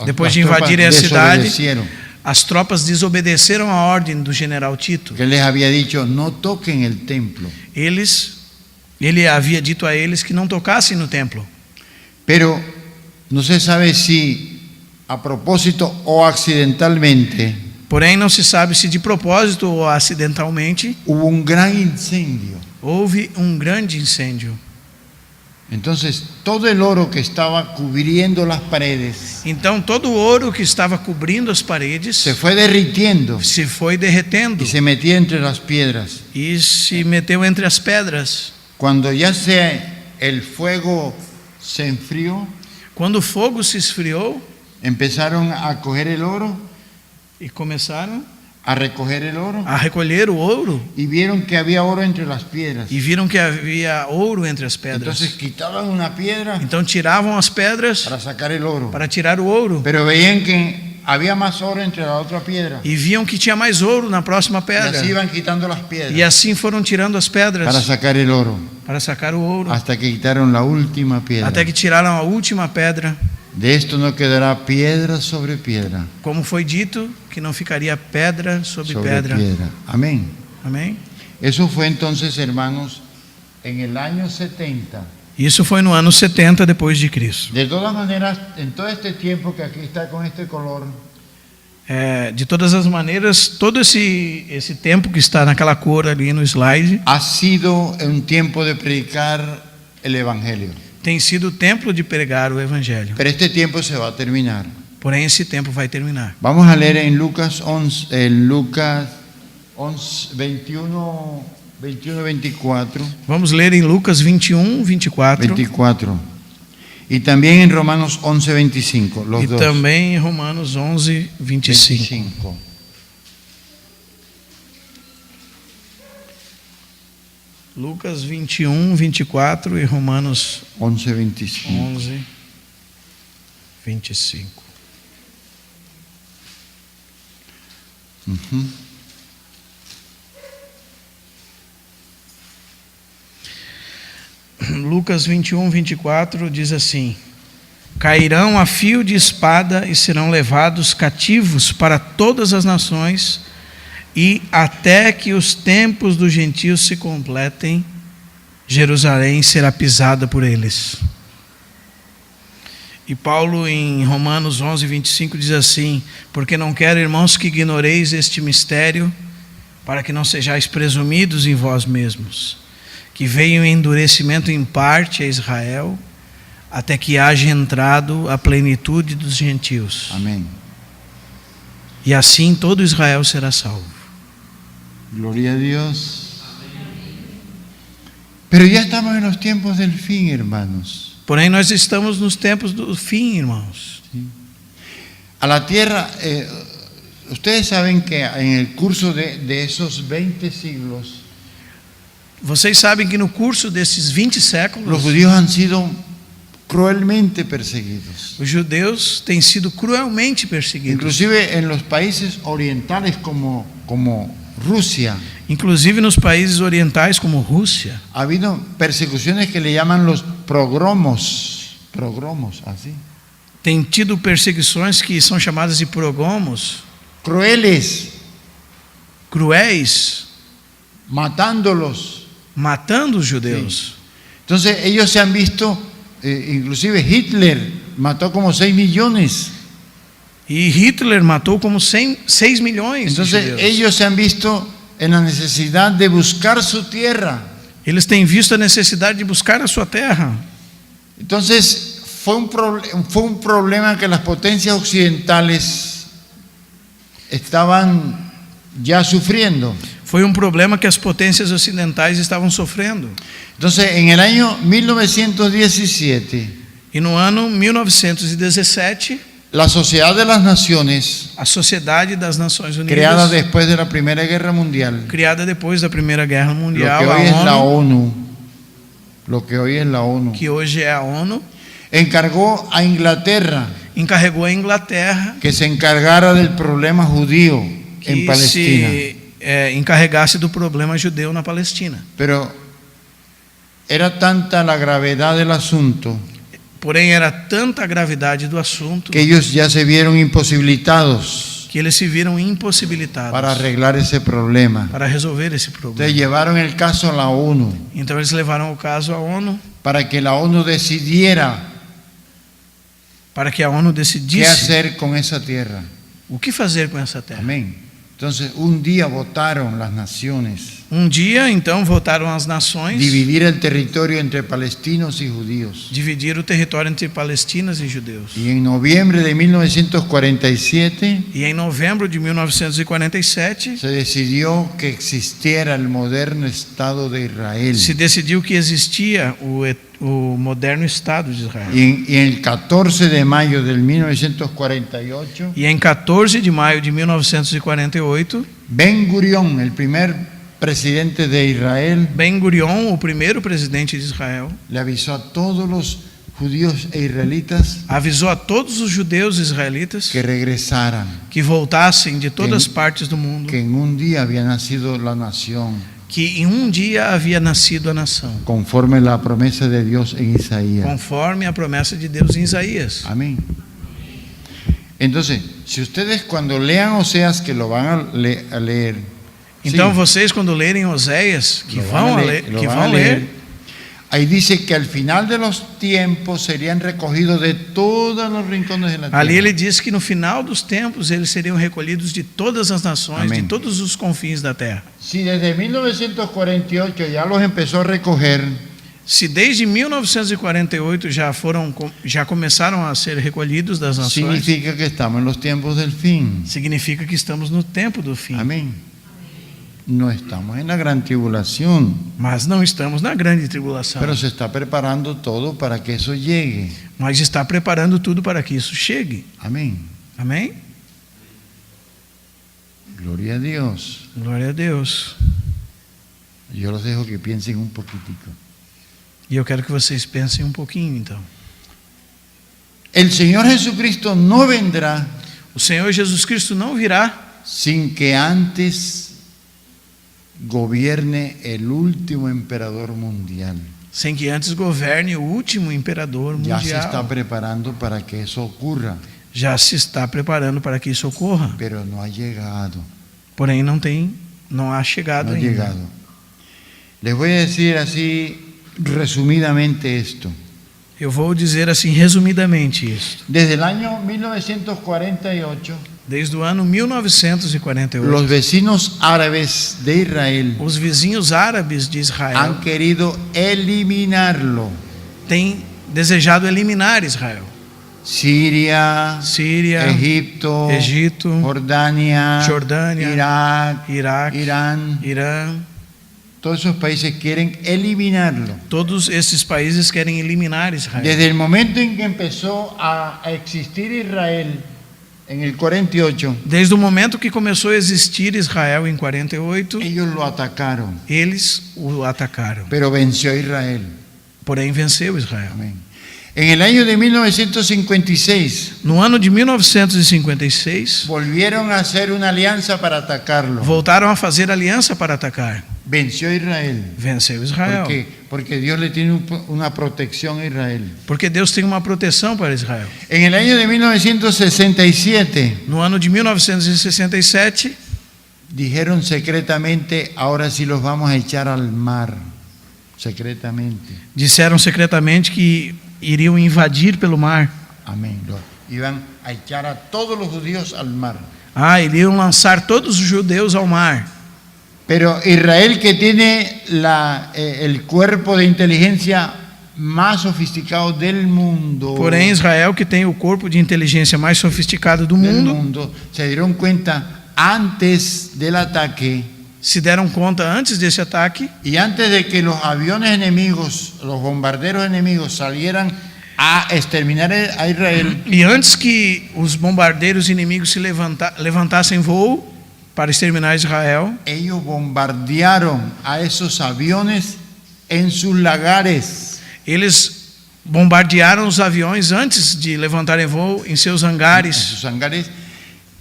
depois Las de invadirem a tropas cidade, desobedecieron, as tropas desobedeceram a ordem do general Tito. que les había dicho no toquen el templo. Ele havia dito a eles que não tocassem no templo. Pero no se sabe si a propósito o accidentalmente Porém, não se sabe se de propósito ou acidentalmente hubo un gran incendio. houve um grande incêndio. Entonces todo el oro que estaba cubriendo las paredes Então, todo o ouro que estava cobrindo as paredes se fue derritiendo se foi derretendo y se metía entre las piedras. e se meteu entre as pedras. Cuando ya el fuego se enfrió, Quando o fogo se esfriou empezaron a coger el oro, e começaram a recoger el oro, a recolher o ouro y vieron que había oro entre las piedras. e viram que havia ouro entre as Entonces pedras. quitaban una piedra Então tiravam as pedras para sacar el oro, para tirar o ouro pero veían que había más oro entre la otra piedra. e viam que tinha mais ouro na próxima Y pedra. así iban quitando las E piedras assim foram tirando as para pedras sacar el oro, para sacar o ouro, hasta que quitaron la última piedra. até que tiraram a última pedra. De esto no quedará piedra sobre piedra, Como foi dito, que não ficaria pedra sobre sobre pedra. piedra. Amén. Amém? Eso fue entonces, hermanos, en el año 70. Isso foi no ano 70 depois de Cristo. De todas maneras, en todo este tiempo que aquí está con este color, De todas as maneiras, todo esse tempo que está naquela cor ali no slide ha sido un tiempo de predicar el Evangelio. tem sido o tempo de pregar o Evangelho. Pero este tiempo se va a terminar. Porém, esse tempo vai terminar. Vamos a leer en Lucas 11, 21, 24. Vamos ler em Lucas 21, 24 24. Y también en Romanos 11, 25. Los e dos. também em Romanos 11, 25. 25. Lucas 21, 24 e Romanos 11, 25. 11, 25. Ujú. Lucas 21, 24 diz assim: cairão a fio de espada e serão levados cativos para todas as nações, e até que os tempos dos gentios se completem, Jerusalém será pisada por eles. E Paulo em Romanos 11, 25 diz assim: porque não quero, irmãos, que ignoreis este mistério, para que não sejais presumidos em vós mesmos, que veio o endurecimento em parte a Israel, até que haja entrado a plenitude dos gentios. Amén. E assim todo Israel será salvo. Gloria a Dios. Pero ya estamos en los tiempos del fin, hermanos. Porém, nós estamos nos tempos do fim, irmãos. A la tierra, ustedes saben que en el curso de esos 20 siglos, Vocês sabem que no curso desses 20 séculos, los judíos han sido cruelmente perseguidos. os judeus têm sido cruelmente perseguidos. Inclusive en los países orientales como Rusia, Inclusive nos países orientais como Rússia, ha habido persecuciones que le llaman los progromos, así, tem tido perseguições que são chamadas de progromos, crueles, cruéis, matándolos. matando os judeus. Entonces ellos se han visto, inclusive Hitler mató como 6 millones. E Hitler matou como 6 milhões de Entonces judeus. ellos se han visto en la necesidad de buscar su tierra. Eles têm visto a necessidade de buscar a sua terra. Entonces fue un problema que las potencias occidentales estaban ya sufriendo. Foi um problema que as potências ocidentais estavam sofrendo. Entonces en el año 1917, E no ano 1917, la Sociedad de las Naciones, a Sociedade das Nações Unidas, creada después de la Primera Guerra Mundial, criada depois da Primeira Guerra lo Mundial, que hoy es la a ONU, ONU, lo que hoy es la ONU, que hoje é a ONU, encargó a Inglaterra encarregou a Inglaterra que se encargara del problema judío en que Palestina. se encarregasse do problema judeu na Palestina. Pero era tanta la gravedad del asunto Porém, era tanta a gravidade do assunto que ellos ya se vieron imposibilitados que eles se viram impossibilitados para arreglar ese problema. para resolver esse Entonces problema. llevaron el caso a la ONU Então eles levaram o caso à ONU para que la ONU decidiera para que a ONU qué decidisse hacer con esa tierra. o que fazer com essa terra. Amén. Entonces un día votaron las naciones Dia, então, votaram as nações dividir el territorio entre palestinos y judíos. dividir o território entre palestinos e judeus. Y en noviembre de 1947 E em novembro de 1947 se decidió que existiera el moderno Estado de Israel. se decidiu que existia o moderno Estado de Israel. Y en el 14 de mayo del 1948, E em 14 de maio de 1948, Ben Gurión, el primer presidente de Israel, Ben Gurion, o primeiro presidente de Israel, le avisó a todos los judíos e israelitas avisou a todos os judeus israelitas que regresaran, que voltassem de todas as partes do mundo, que en un día había nacido la nación, que em dia havia nascido a nação, conforme la promesa de Dios en Isaías. conforme a promessa de Deus em Isaías. Amén. Entonces, si ustedes cuando lean Oseas, que lo van a leer, Então sí, vocês, quando lerem Oséias, que lo vão van a a leer, ler, lo que van vão a ler, leer, ahí dice que al final de los tiempos serían recogidos de todos los rincones de la tierra. ali ele diz que no final dos tempos eles seriam recolhidos de todas as nações, Amém. de todos os confins da terra. Si desde 1948 ya los empezó a recoger, Se desde 1948 já começaram a ser recolhidos das nações, significa que estamos en los tiempos del fin. significa que estamos no tempo do fim. Amén. No estamos en la gran tribulación, Mas não estamos na grande tribulação. pero se está preparando todo para que eso llegue. Mas está preparando tudo para que isso chegue. Amén. Amém? Gloria a Dios. Glória a Deus. Yo los dejo que piensen un poquitico. E eu quero que vocês pensem um pouquinho, então. El Señor Jesucristo no vendrá O Senhor Jesus Cristo não virá sin que antes gobierne el último emperador mundial. sem que antes governe o último imperador Ya se está mundial. preparando para que eso ocurra, Já se está preparando para que isso ocorra. pero no ha llegado. Porém, não há chegado No ha ainda. llegado. Les voy a decir así resumidamente esto. Eu vou dizer assim resumidamente isso. Desde el año 1948, Desde o ano 1948, los vecinos árabes de Israel os vizinhos árabes de han Israel querido eliminarlo. têm desejado eliminar Israel. Siria, Síria, Egipto, Egito, Jordania, Jordânia, Irak, Iraque, Irán, Irã, todos esos países quieren eliminarlo. todos esses países querem eliminar Israel. Desde el momento en que empezó a existir Israel en el 48, Desde o momento que começou a existir Israel em 48, ellos lo atacaron, eles o atacaram. pero venció Israel. Porém, venceu Israel. Amén. En el año de 1956 No ano de 1956, volvieron a hacer una alianza para atacarlo. voltaram a fazer aliança para atacar. Venció Israel. Venceu Israel. ¿Por qué? Porque Dios le tiene una protección a Israel. Porque Deus tem uma proteção para Israel. En el año de 1967 No ano de 1967, dijeron secretamente, ahora sí los vamos a echar al mar. Secretamente. disseram secretamente que iriam invadir pelo mar. Amén. Iban a echar a todos los judíos al mar. Iriam lançar todos os judeus ao mar. Pero Israel, que tiene el cuerpo de inteligencia más sofisticado del mundo, Porém, Israel, que tem o corpo de inteligência mais sofisticado do mundo, se dieron cuenta antes del ataque se deram conta antes desse ataque y antes de que los aviones enemigos, los bombarderos enemigos salieran a exterminar a Israel, e antes que os bombardeiros inimigos se levantassem voo para exterminar Israel, ellos bombardearon a esos aviones en sus lagares. eles bombardearam os aviões antes de levantarem voo em seus En hangares. sus hangares,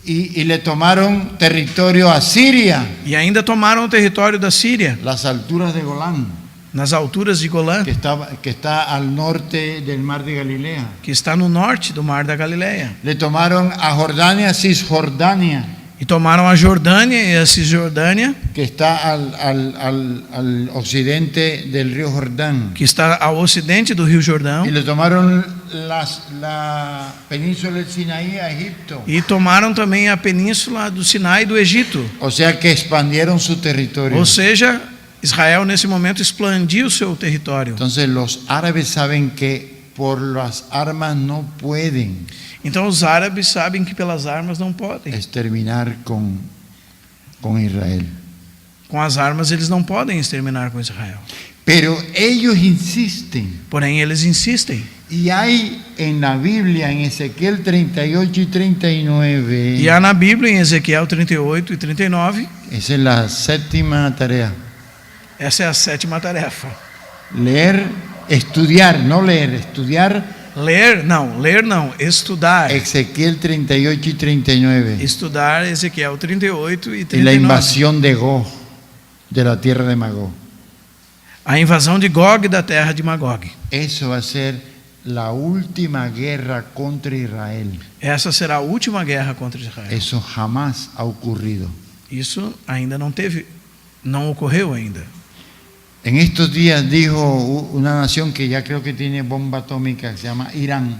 y le tomaron territorio a Siria, E ainda tomaram o território da Síria, las alturas de Golán, nas alturas de Golã, que está al norte del mar de Galilea. que está no norte do Mar da Galileia. Le tomaron a Jordania, Cisjordania, E tomaram a Jordânia e a Cisjordânia, que está al occidente del río Jordán. que está ao ocidente do Rio Jordão. Y le tomaron la península del Sinaí a Egipto. E tomaram também a península do Sinai e do Egito. O sea que expandieron su territorio. Ou seja, Israel nesse momento expandiu seu território. Entonces los árabes saben que por las armas no pueden Então os árabes sabem que pelas armas não podem. exterminar con Israel. Com as armas eles não podem exterminar com Israel. Pero ellos insisten. Porém eles insistem. Y hay en la Biblia, en Ezequiel 38 y 39, E há na Bíblia, em Ezequiel 38 e 39, esa es la séptima tarea. essa é a sétima tarefa. Estudiar, Ler não, estudar. Ezequiel 38 y 39. Estudar Ezequiel 38 e Y 39. la invasión de Gog, de la tierra de Magog. A invasão de Gog da terra de Magog. Eso va a ser la última guerra contra Israel. Essa será a última guerra contra Israel. Eso jamás ha ocurrido. Isso ainda não ocorreu ainda. En estos días dijo una nación que ya creo que tiene bomba atómica, que se llama Irán.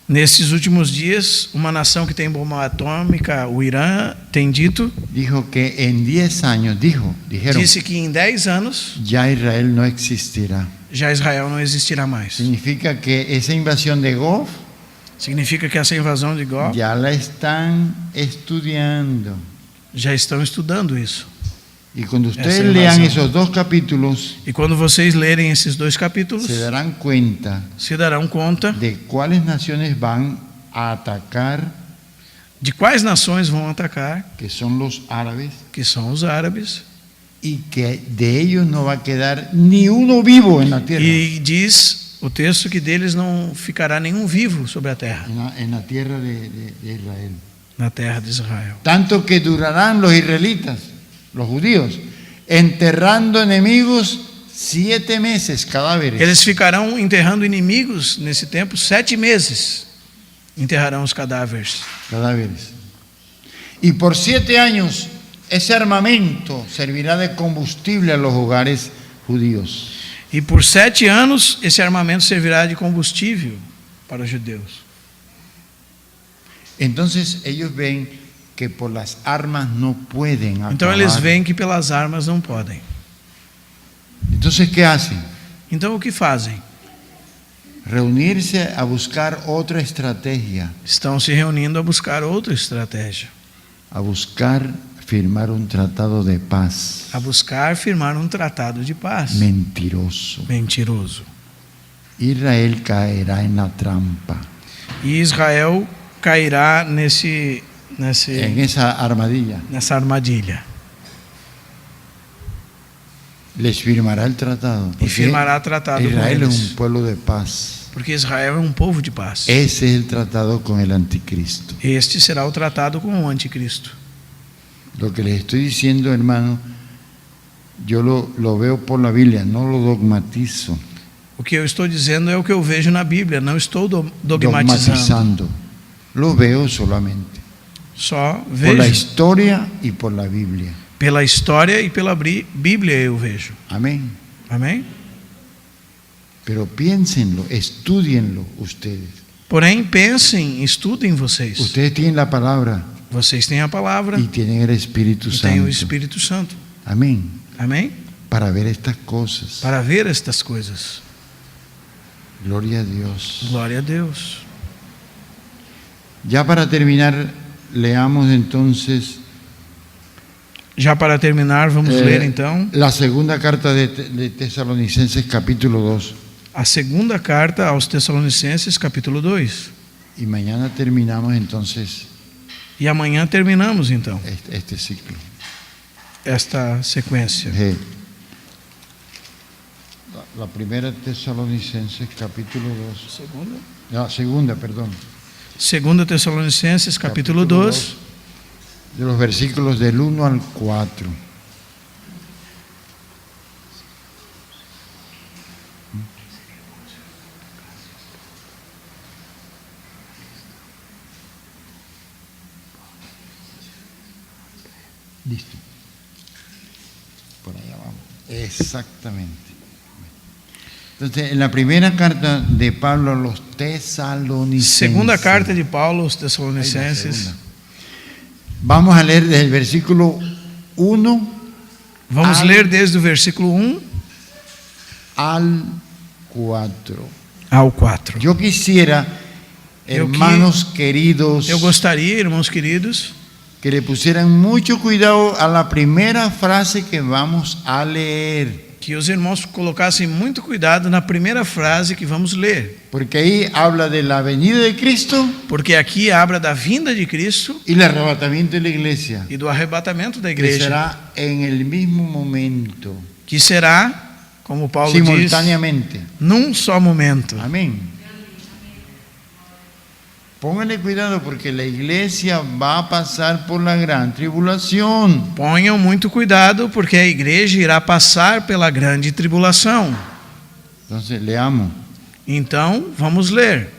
Nesses últimos dias, uma nação que tem bomba atômica, o Irã, tem dito, Dijo que en 10 años, dijeron, disse que em 10 anos ya Israel no existirá. já Israel não existirá mais. Significa que esa invasión de Gog Significa que essa invasão de Gog, ya la están estudiando. já estão estudando isso. Y cuando Esa ustedes invasión. lean esos dos capítulos, E quando vocês lerem esses dois capítulos, se darán cuenta se darão conta de cuáles naciones van a atacar, de quais nações vão atacar, que son los árabes, que são os árabes, y que de ellos no va a quedar ni uno vivo en la tierra, e diz o texto que deles não ficará nenhum vivo sobre a terra, en la tierra de Israel. na terra de Israel. Tanto que durarán los israelitas, los judíos, enterrando enemigos 7 meses, cadáveres. Eles ficarão enterrando inimigos nesse tempo 7 meses. Enterrarão os cadáveres. Y por 7 años ese armamento servirá de combustible a los hogares judíos. E por 7 anos esse armamento servirá de combustível para os judeus. Entonces ellos ven que por las armas no pueden acabar. Então eles veem que pelas armas não podem. Entonces, ¿qué hacen? Então o que fazem? Reunirse a buscar otra estrategia, Estão se reunindo a buscar outra estratégia, a buscar firmar un tratado de paz. a buscar firmar um tratado de paz. Mentiroso. Mentiroso. Israel caerá en la trampa, E Israel cairá en esa armadilla. nessa armadilha. Les firmará el tratado. E firmará tratado com Israel eles. es un pueblo de paz. Porque Israel é um povo de paz. Ese es el tratado con el anticristo. Este será o tratado com o anticristo. Lo que les estoy diciendo, hermano, yo lo veo por la Biblia, no lo dogmatizo. O que eu estou dizendo é o que eu vejo na Bíblia, não estou dogmatizando. Dogmatizando. Lo veo solamente. Só Por la vejo. historia y por la Biblia. Pela história e pela Bíblia eu vejo. Amén. Amém? Pero piénsenlo, estudienlo ustedes. Porém, pensem, estudem vocês. Ustedes tienen la palabra Vocês têm a palavra y tienen el Espíritu e têm o Santo. Espírito Santo. Amén. Amém? Para ver estas cosas. Para ver estas coisas. Gloria a Dios. Glória a Deus. Ya para terminar, leamos entonces Já para terminar, vamos ler então la segunda carta de Tesalonicenses, capítulo 2. a segunda carta aos Tessalonicenses, capítulo 2. Y mañana terminamos entonces E amanhã terminamos então este ciclo. esta sequência. La primera Tesalonicenses, capítulo 2. Segunda? No, segunda, perdón. Segunda Tessalonicenses, capítulo 2. de los versículos del 1 al 4. Listo. Por allá vamos. Exactamente. Entonces, en la primera carta de Pablo a los tesalonicenses. Segunda carta de Paulo aos Ahí la Tessalonicenses. segunda. Vamos a leer desde el versículo 1 Vamos ler desde o versículo 1 al 4. ao 4. Yo quisiera, hermanos queridos, Eu gostaria, irmãos queridos, que le pusieran mucho cuidado a la primera frase que vamos a leer. que os irmãos colocassem muito cuidado na primeira frase que vamos ler, Porque ahí habla de la venida de Cristo porque aqui habla da vinda de Cristo y el arrebatamiento de la iglesia, e do arrebatamento da que igreja, será en el mismo momento, que será, como Paulo diz, simultáneamente. num só momento. Amén. Pónganle cuidado porque la iglesia va a pasar por la gran tribulación. Ponham muito cuidado, porque a igreja irá passar pela grande tribulação. Entonces, leamos. Então, vamos ler.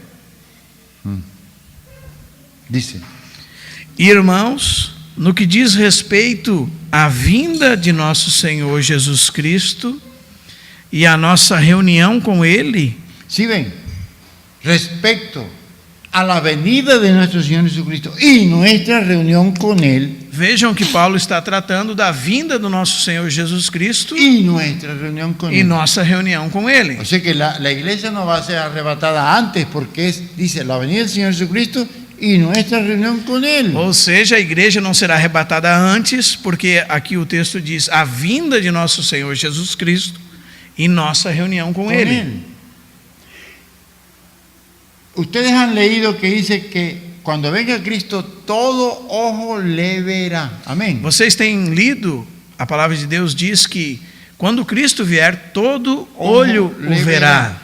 Dice: Irmãos, no que diz respeito à vinda de nosso Senhor Jesus Cristo e à nossa reunião com Ele, ¿Sí ven? Respecto a la venida de nuestro Señor Jesucristo y nuestra reunión con Él, vejam que Paulo está tratando da vinda do nosso Senhor Jesus Cristo y nuestra reunión con e Él. nossa reunião com Ele. O sea que la iglesia no va a ser arrebatada antes, porque dice la venida del Señor Jesucristo y nuestra reunión con Él. Ou seja, a igreja não será arrebatada antes, porque aqui o texto diz a vinda de nosso Senhor Jesus Cristo e nossa reunião com Ele. Ustedes han leído que dice que cuando venga Cristo todo ojo le verá. Amén. Vocês têm lido, a palavra de Deus diz que quando Cristo vier, todo olho o verá.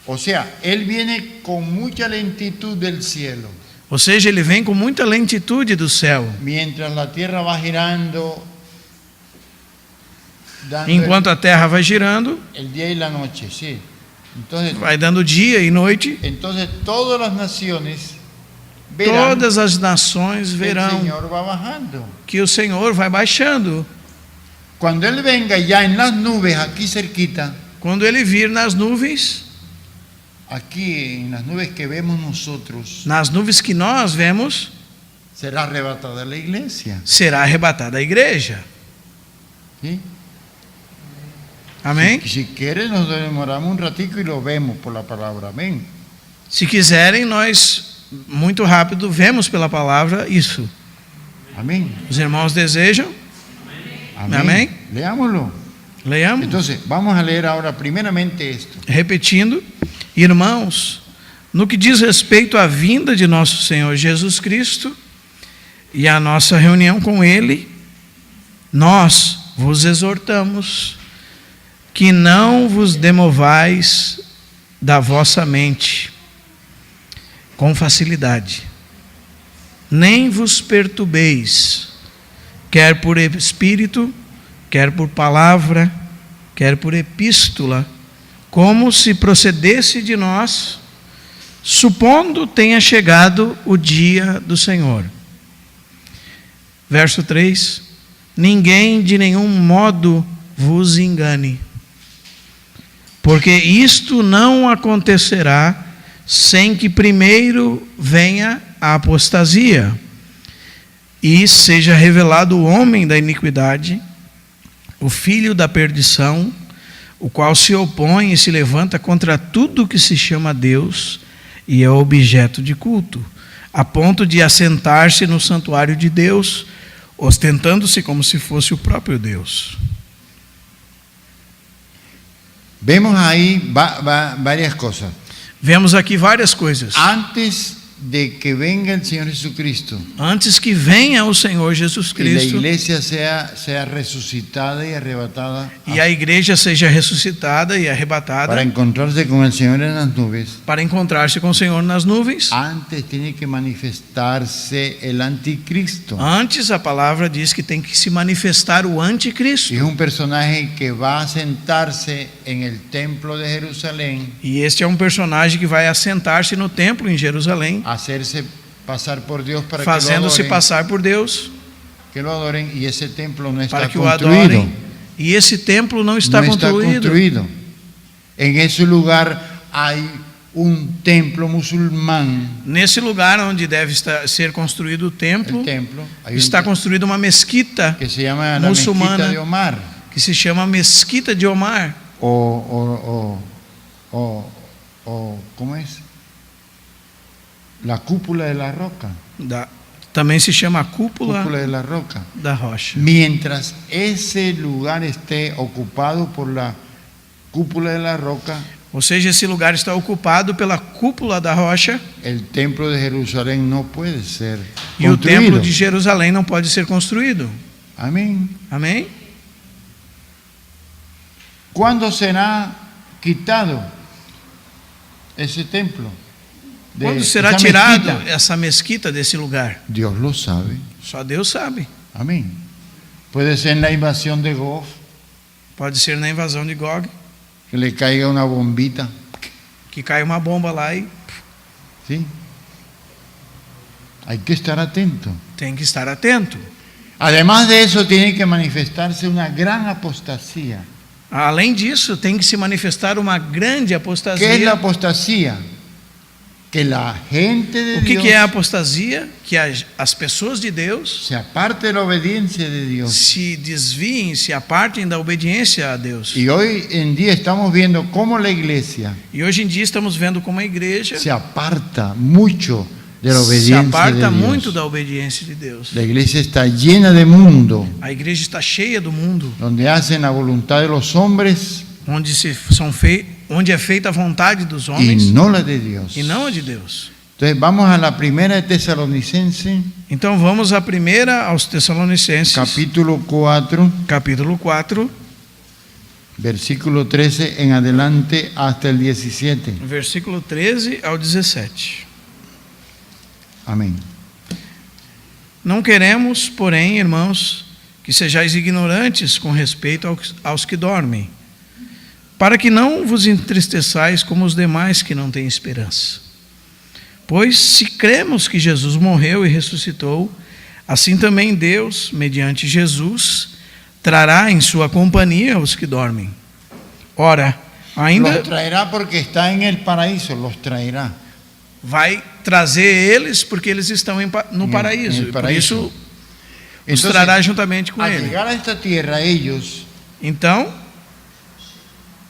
O sea, Él viene con mucha lentitud del cielo. Ou seja, Ele vem com muita lentitude do céu. Mientras la tierra va girando, dando Enquanto a terra vai girando, el día y la noche, sí. vai dando dia e noite, Entonces todas las naciones verán todas as nações que el verão Señor va bajando. que o Senhor vai baixando. Cuando Él venga ya en las nubes, aquí cerquita, Quando Ele vir nas nuvens, aquí en las nubes que vemos nosotros, nas nuvens que nós vemos, será arrebatada la iglesia. será arrebatada a igreja. ¿Sí? Amém? Si quieren nos demoramos un ratico y lo vemos por la palabra. Amén. Se quiserem, nós, muito rápido, vemos pela palavra isso. Amén. Os irmãos desejam? Amén. Amén. Leámoslo. Leamos. Entonces, vamos a leer ahora primeramente esto. Repetindo, irmãos, no que diz respeito à vinda de nosso Senhor Jesus Cristo e à nossa reunião com Ele, nós vos exortamos que não vos demovais da vossa mente com facilidade, nem vos perturbeis, quer por espírito, quer por palavra, quer por epístola, como se procedesse de nós, supondo tenha chegado o dia do Senhor. Verso 3: ninguém de nenhum modo vos engane, porque isto não acontecerá sem que primeiro venha a apostasia e seja revelado o homem da iniquidade, o filho da perdição, o qual se opõe e se levanta contra tudo que se chama Deus e é objeto de culto, a ponto de assentar-se no santuário de Deus, ostentando-se como se fosse o próprio Deus. Vemos ahí varias cosas. Vemos aqui várias coisas. Antes de que venga el Señor Jesucristo antes que venha o Senhor Jesus y la Cristo iglesia sea resucitada y arrebatada e a igreja seja ressuscitada e arrebatada para encontrarse con el Señor en las nubes, para encontrar-se com o Senhor nas nuvens, antes tiene que manifestarse el anticristo. antes a palavra diz que tem que se manifestar o anticristo. Y es un personaje que va a sentarse en el templo de Jerusalén, E este é um personagem que vai assentar-se no templo em Jerusalém, hacerse pasar por Dios para fazendo-se passar por Deus, que lo adoren, y ese templo no está para que o construido. adorem. E esse templo não está No está construído. construido. En ese lugar hay un templo musulmán. Nesse lugar onde deve ser construído o templo, El templo hay está un construída uma mesquita que se llama la musulmana Mezquita de Omar, que se chama Mesquita de Omar, o ¿cómo es? La cúpula de la roca. também se chama a Cúpula Cúpula de la roca. da Rocha. Mientras ese lugar esté ocupado por la cúpula de la roca, Ou seja, esse lugar está ocupado pela Cúpula da Rocha el templo de Jerusalén no puede ser e o templo construido. de Jerusalém não pode ser construído. Amén. Amém? ¿Cuándo será quitado ese templo? Quando será esa tirado mezquita? essa mesquita desse lugar? Dios lo sabe. Só Deus sabe. Amén. Puede ser en la invasión de Gof, Pode ser na invasão de Gog, que le caiga una bombita, que cai uma bomba lá e ¿sí? Hay que estar atento. tem que estar atento. Además de eso, tiene que manifestarse una gran apostasía. Além disso, tem que se manifestar uma grande ¿Qué es la apostasia. apostasía? Que la gente de O que Dios que é a apostasia? Que as pessoas de Deus se aparte de la obediencia de Dios. se desviem, se apartem da obediência a Deus. Y hoy en día estamos viendo cómo la iglesia E hoje em dia estamos vendo como a igreja se aparta mucho de la se obediencia aparta de muito Dios. da obediência de Deus. La iglesia está llena de mundo, A igreja está cheia do mundo, donde hacen la voluntad de los hombres onde é feita a vontade dos y homens no la de Dios. e não a de Deus. Entonces vamos a la primera de Tesalonicenses, Então vamos à primeira aos Tessalonicenses, capítulo 4, capítulo 4, versículo 13 en adelante hasta el 17. versículo 13 ao 17. Amén. Não queremos, porém, irmãos, que sejais ignorantes com respeito aos que dormem, para que não vos entristeçais como os demais que não têm esperança. Pois se cremos que Jesus morreu e ressuscitou, assim também Deus, mediante Jesus, trará em sua companhia os que dormem. Ora, ainda Los traerá porque está en el paraíso, los traerá. vai trazer eles porque eles estão no paraíso. en el E por paraíso. isso os trará juntamente com al ele. llegar a esta tierra, ellos, Então,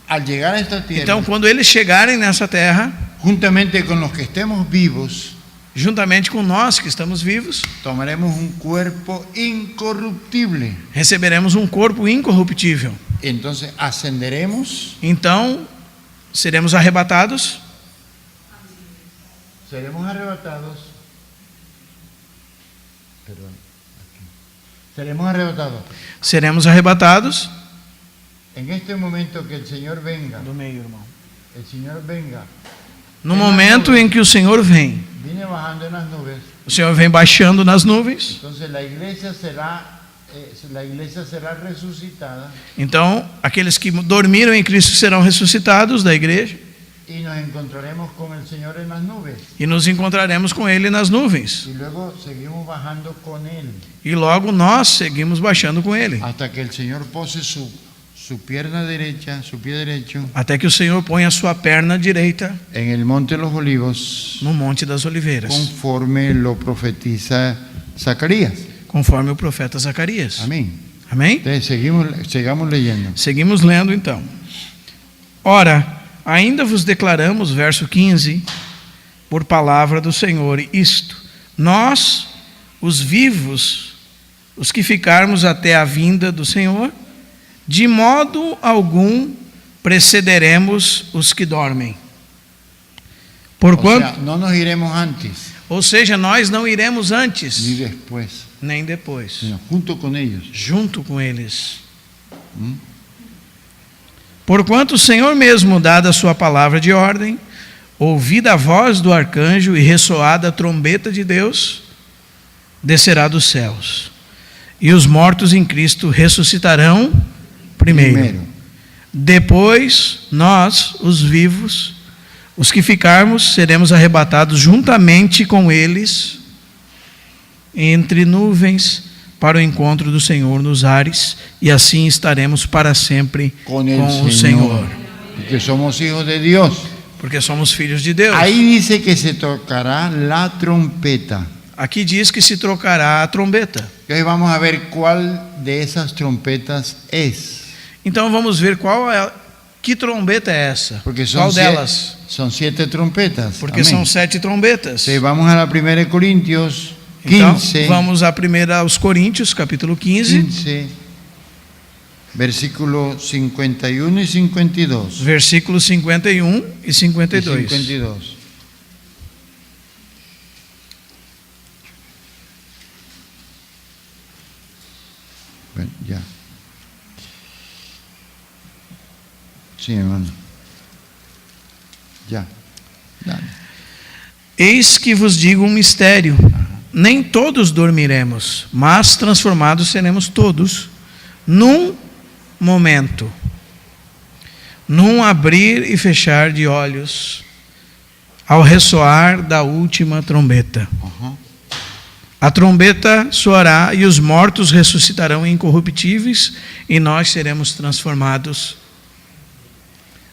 al llegar a esta tierra, quando eles chegarem nessa terra, juntamente con los que estemos vivos, juntamente com nós que estamos vivos, tomaremos un cuerpo incorruptible. receberemos um corpo incorruptível. Entonces ascenderemos, Então, seremos arrebatados, seremos arrebatados. Perdón, aquí. Seremos arrebatados. seremos arrebatados. En este momento que el Señor venga, Do meio, irmão. el Señor venga, No momento em que o Senhor vem, viene bajando en las nubes. o Senhor vem baixando nas nuvens. Entonces la iglesia será resucitada Então, aqueles que dormiram em Cristo serão ressuscitados da igreja y nos encontraremos con el Señor en las nubes. e nos encontraremos com Ele nas nuvens. Y luego seguimos bajando con Él E logo nós seguimos baixando com Ele, hasta que el Señor pose su pierna derecha, su pie derecho, até que o Senhor ponha a sua perna direita en el monte de los olivos, no Monte das Oliveiras, conforme lo profetiza Zacarías. conforme o profeta Zacarias. Amén. Amém? Entonces sigamos leyendo. Seguimos lendo então. Ora, ainda vos declaramos, verso 15, por palavra do Senhor, isto: nós, os vivos, os que ficarmos até a vinda do Senhor, de modo algum precederemos os que dormem. O Porquanto, sea, no nos iremos antes. Ou seja, nós não iremos ni antes, después, nem depois, sino junto con ellos. junto com eles. Porquanto o Senhor mesmo, dada a sua palavra de ordem, ouvida a voz do arcanjo e ressoada a trombeta de Deus, descerá dos céus. E os mortos em Cristo ressuscitarão primeiro. Depois, nós, os vivos, os que ficarmos, seremos arrebatados juntamente com eles entre nuvens para o encontro do Senhor nos ares, e assim estaremos para sempre Con com o el Senhor. Señor. Porque somos hijos de Dios. Porque somos filhos de Deus. Ahí dice que se tocará la trompeta. Aqui diz que se trocará a trombeta. Entonces vamos a ver cuál de esas trompetas es. Então vamos ver que trombeta é essa? Porque Qual delas? son 7 trompetas. Porque Amén. são 7 trombetas. Entonces vamos a la 1 Corintios Então 15. vamos a primeira aos Coríntios, capítulo 15, 15, versículo 51 y 52. versículos 51 e Y 52. 52. Bueno, ya. Sí, hermano. Ya. Dale. Eis que vos digo um mistério: nem todos dormiremos, mas transformados seremos todos, num momento, num abrir e fechar de olhos, ao ressoar da última trombeta. Ajá. A trombeta soará e os mortos ressuscitarão incorruptíveis, e nós seremos transformados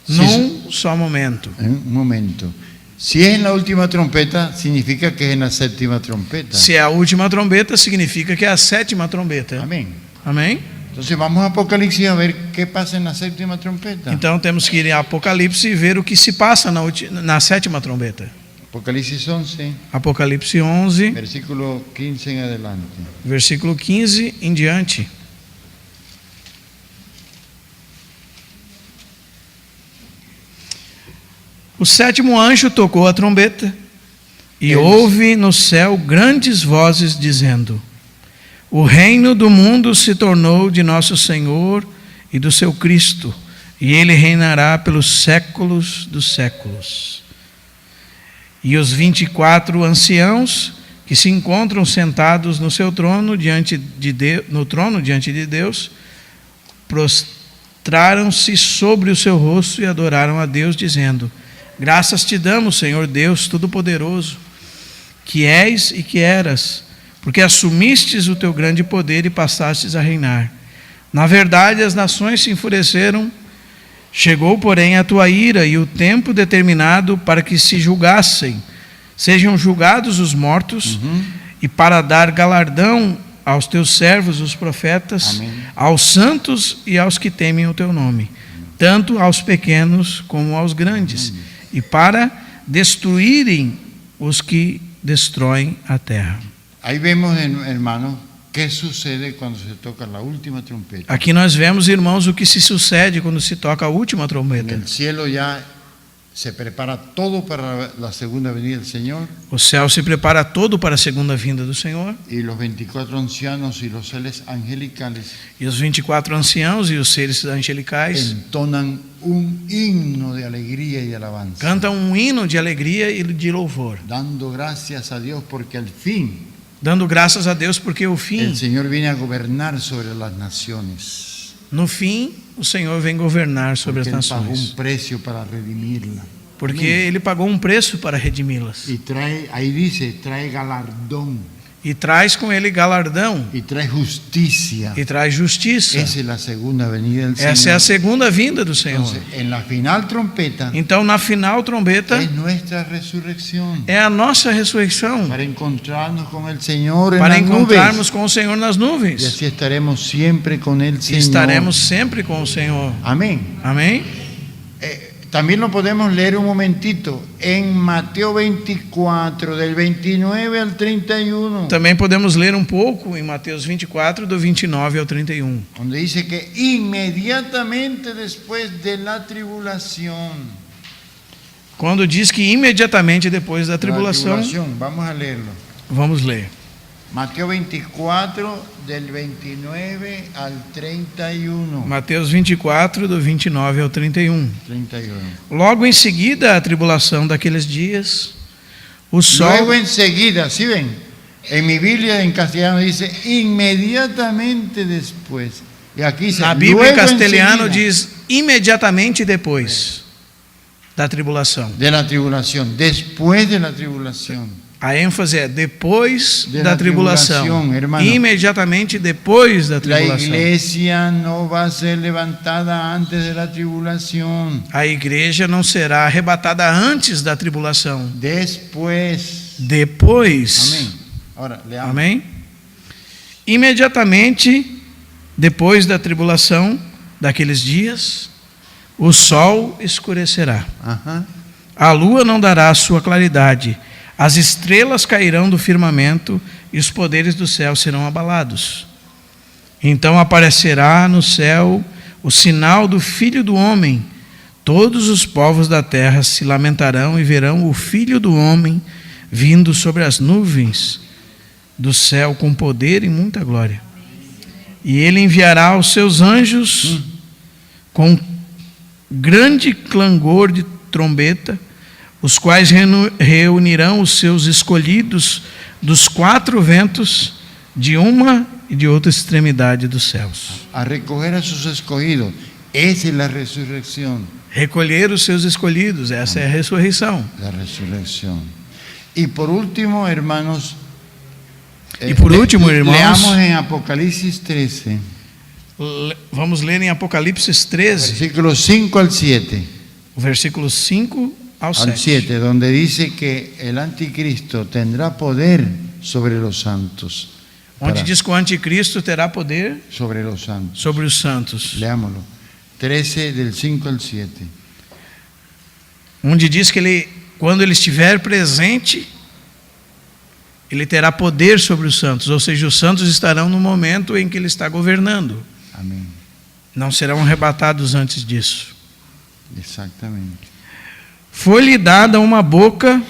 num só momento. Un momento. Si es en la última trompeta, significa que es en la séptima trompeta. Se é a última trombeta, significa que é a sétima trombeta. Amén. Amém? Entonces vamos a Apocalipsis a ver qué pasa en la séptima trompeta. Então temos que ir em Apocalipse e ver o que se passa na sétima trombeta. Apocalipsis 11, Apocalipse 11, versículo 15 en adelante. versículo 15 em diante. O sétimo anjo tocou a trombeta, e houve no céu grandes vozes dizendo: o reino do mundo se tornou de nosso Senhor e do seu Cristo, e ele reinará pelos séculos dos séculos. E os 24 anciãos que se encontram sentados no seu trono diante de Deus, prostraram-se sobre o seu rosto e adoraram a Deus, dizendo: graças te damos, Senhor Deus Todo-Poderoso, que és e que eras, porque assumistes o teu grande poder e passastes a reinar. Na verdade, as nações se enfureceram, chegou, porém, a tua ira e o tempo determinado para que se julgassem, sejam julgados os mortos, e para dar galardão aos teus servos, os profetas, Amém. aos santos e aos que temem o teu nome, tanto aos pequenos como aos grandes, e para destruírem os que destroem a terra. Ahí vemos, hermanos, qué sucede cuando se toca la última trompeta. Aqui nós vemos, irmãos, o que se sucede quando se toca a última En trombeta. el cielo ya se prepara todo para la segunda venida del Señor, O céu se prepara todo para a segunda vinda do Senhor, y los 24 ancianos y los seres angelicales e os 24 anciãos e os seres angelicais entonan un himno de alegría y alabanza, cantam um hino de alegria e de louvor, dando gracias a Dios porque al fin dando graças a Deus porque o fim, el Señor viene a gobernar sobre las naciones, no fim, o Senhor vem governar sobre as porque Él pagó nações, un precio para redimirla. porque Ele pagou um preço para redimi-las, Y trae, ahí dice, trae galardón e traz com Ele galardão, y trae justicia. e traz justiça. Esa es la segunda venida del Essa é a Señor. segunda vinda do Senhor. Entonces, en la final trompeta Então, na final trombeta, es nuestra resurrección é a nossa ressurreição, para encontrarnos con el Señor en para las nubes. encontrarmos com o Senhor nas Y nuvens, así estaremos siempre con el e Señor. estaremos sempre com o Senhor. Amén. Amém? También lo podemos leer un momentito en Mateo 24, del 29 al 31, Também podemos ler um pouco em Mateus 24, do 29 ao 31. donde dice que inmediatamente después de la tribulación Quando diz que imediatamente depois da tribulação, vamos a leerlo. vamos ler. Mateo 24, del 29 al 31. Mateus 24, do 29 ao 31. 31. Logo em seguida a tribulação daqueles dias, o sol... Luego enseguida, ¿sí ven? En mi Biblia en castellano dice inmediatamente después. Y aquí dice Na Bíblia em luego castelhano enseguida. diz imediatamente depois da tribulação. De la tribulación, después de la tribulación. A ênfase é depois De da la tribulação. tribulación, hermano. Imediatamente depois da La tribulação. iglesia no va a ser levantada antes de la tribulación. A igreja não será arrebatada antes da tribulação. Después. Depois. Amén. Ahora, leamos. Amém? Imediatamente depois da tribulação daqueles dias, o sol escurecerá. Ajá. A lua não dará a sua claridade. As estrelas cairão do firmamento e os poderes do céu serão abalados. Então aparecerá no céu o sinal do Filho do Homem. Todos os povos da terra se lamentarão e verão o Filho do Homem vindo sobre as nuvens do céu com poder e muita glória. E ele enviará os seus anjos com grande clangor de trombeta, os quais reunirão os seus escolhidos dos quatro ventos, de uma e de outra extremidade dos céus. A recoger a sus escogidos. Esa es la resurrección. Recolher os seus escolhidos, essa é a ressurreição. La resurrección. Y por último, hermanos, E por último, irmãos, leamos en Apocalipsis 13, vamos ler em Apocalipse 13, versículos 5 al 7. o versículo 5 ao Al 7. 7, donde dice que el anticristo tendrá poder sobre los santos. Onde diz que o anticristo terá poder Sobre los santos. sobre os santos. Leámoslo. 13 del 5 al 7. Onde diz que ele, quando ele estiver presente, ele terá poder sobre os santos, ou seja, os santos estarão no momento em que ele está governando. Amén. Não serão arrebatados antes disso. Exactamente. Foi-lhe dada uma boca,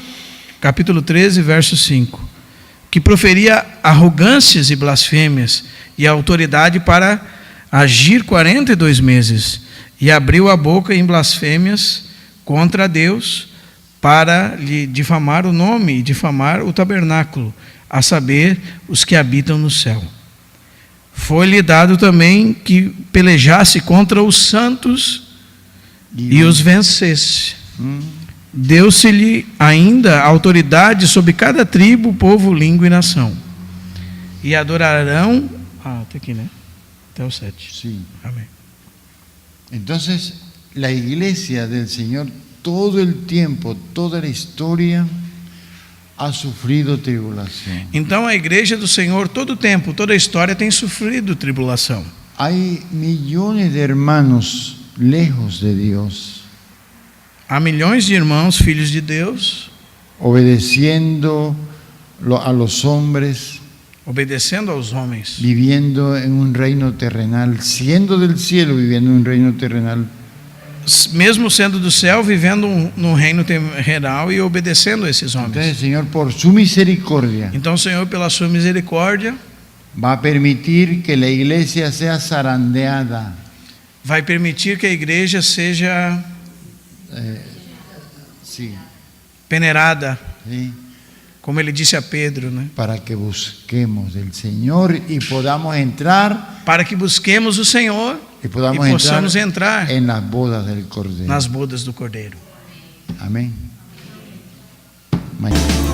capítulo 13, verso 5, que proferia arrogâncias e blasfêmias, e a autoridade para agir 42 meses, e abriu a boca em blasfêmias contra Deus, para lhe difamar o nome e difamar o tabernáculo, a saber, os que habitam no céu. Foi-lhe dado também que pelejasse contra os santos e os vencesse. Deu-se-lhe ainda autoridade sobre cada tribo, povo, língua e nação. E adorarão... até aqui, né? Até o 7. Sí. Amém. Entonces, la iglesia del Señor todo el tiempo, toda la historia, ha sufrido tribulación. Então a igreja do Senhor, todo o tempo, toda a história tem sofrido tribulação. Hay millones de hermanos lejos de Dios, Há milhões de irmãos, filhos de Deus, obedeciendo a los hombres, obedecendo aos homens, viviendo en un reino terrenal, siendo del cielo, viviendo en un reino terrenal. mesmo sendo do céu, vivendo no reino terrenal e obedecendo a esses Entonces homens. el Señor, por su misericordia, Então o Senhor, pela sua misericórdia, va a permitir que la iglesia sea zarandeada, vai permitir que a igreja seja sí, peneirada, ¿sí? como ele disse a Pedro, né? Para que busquemos del Señor y podamos entrar Para que busquemos o Senhor y e podamos possamos entrar en las bodas del Cordero. nas bodas do Cordeiro. Amén. Mañana.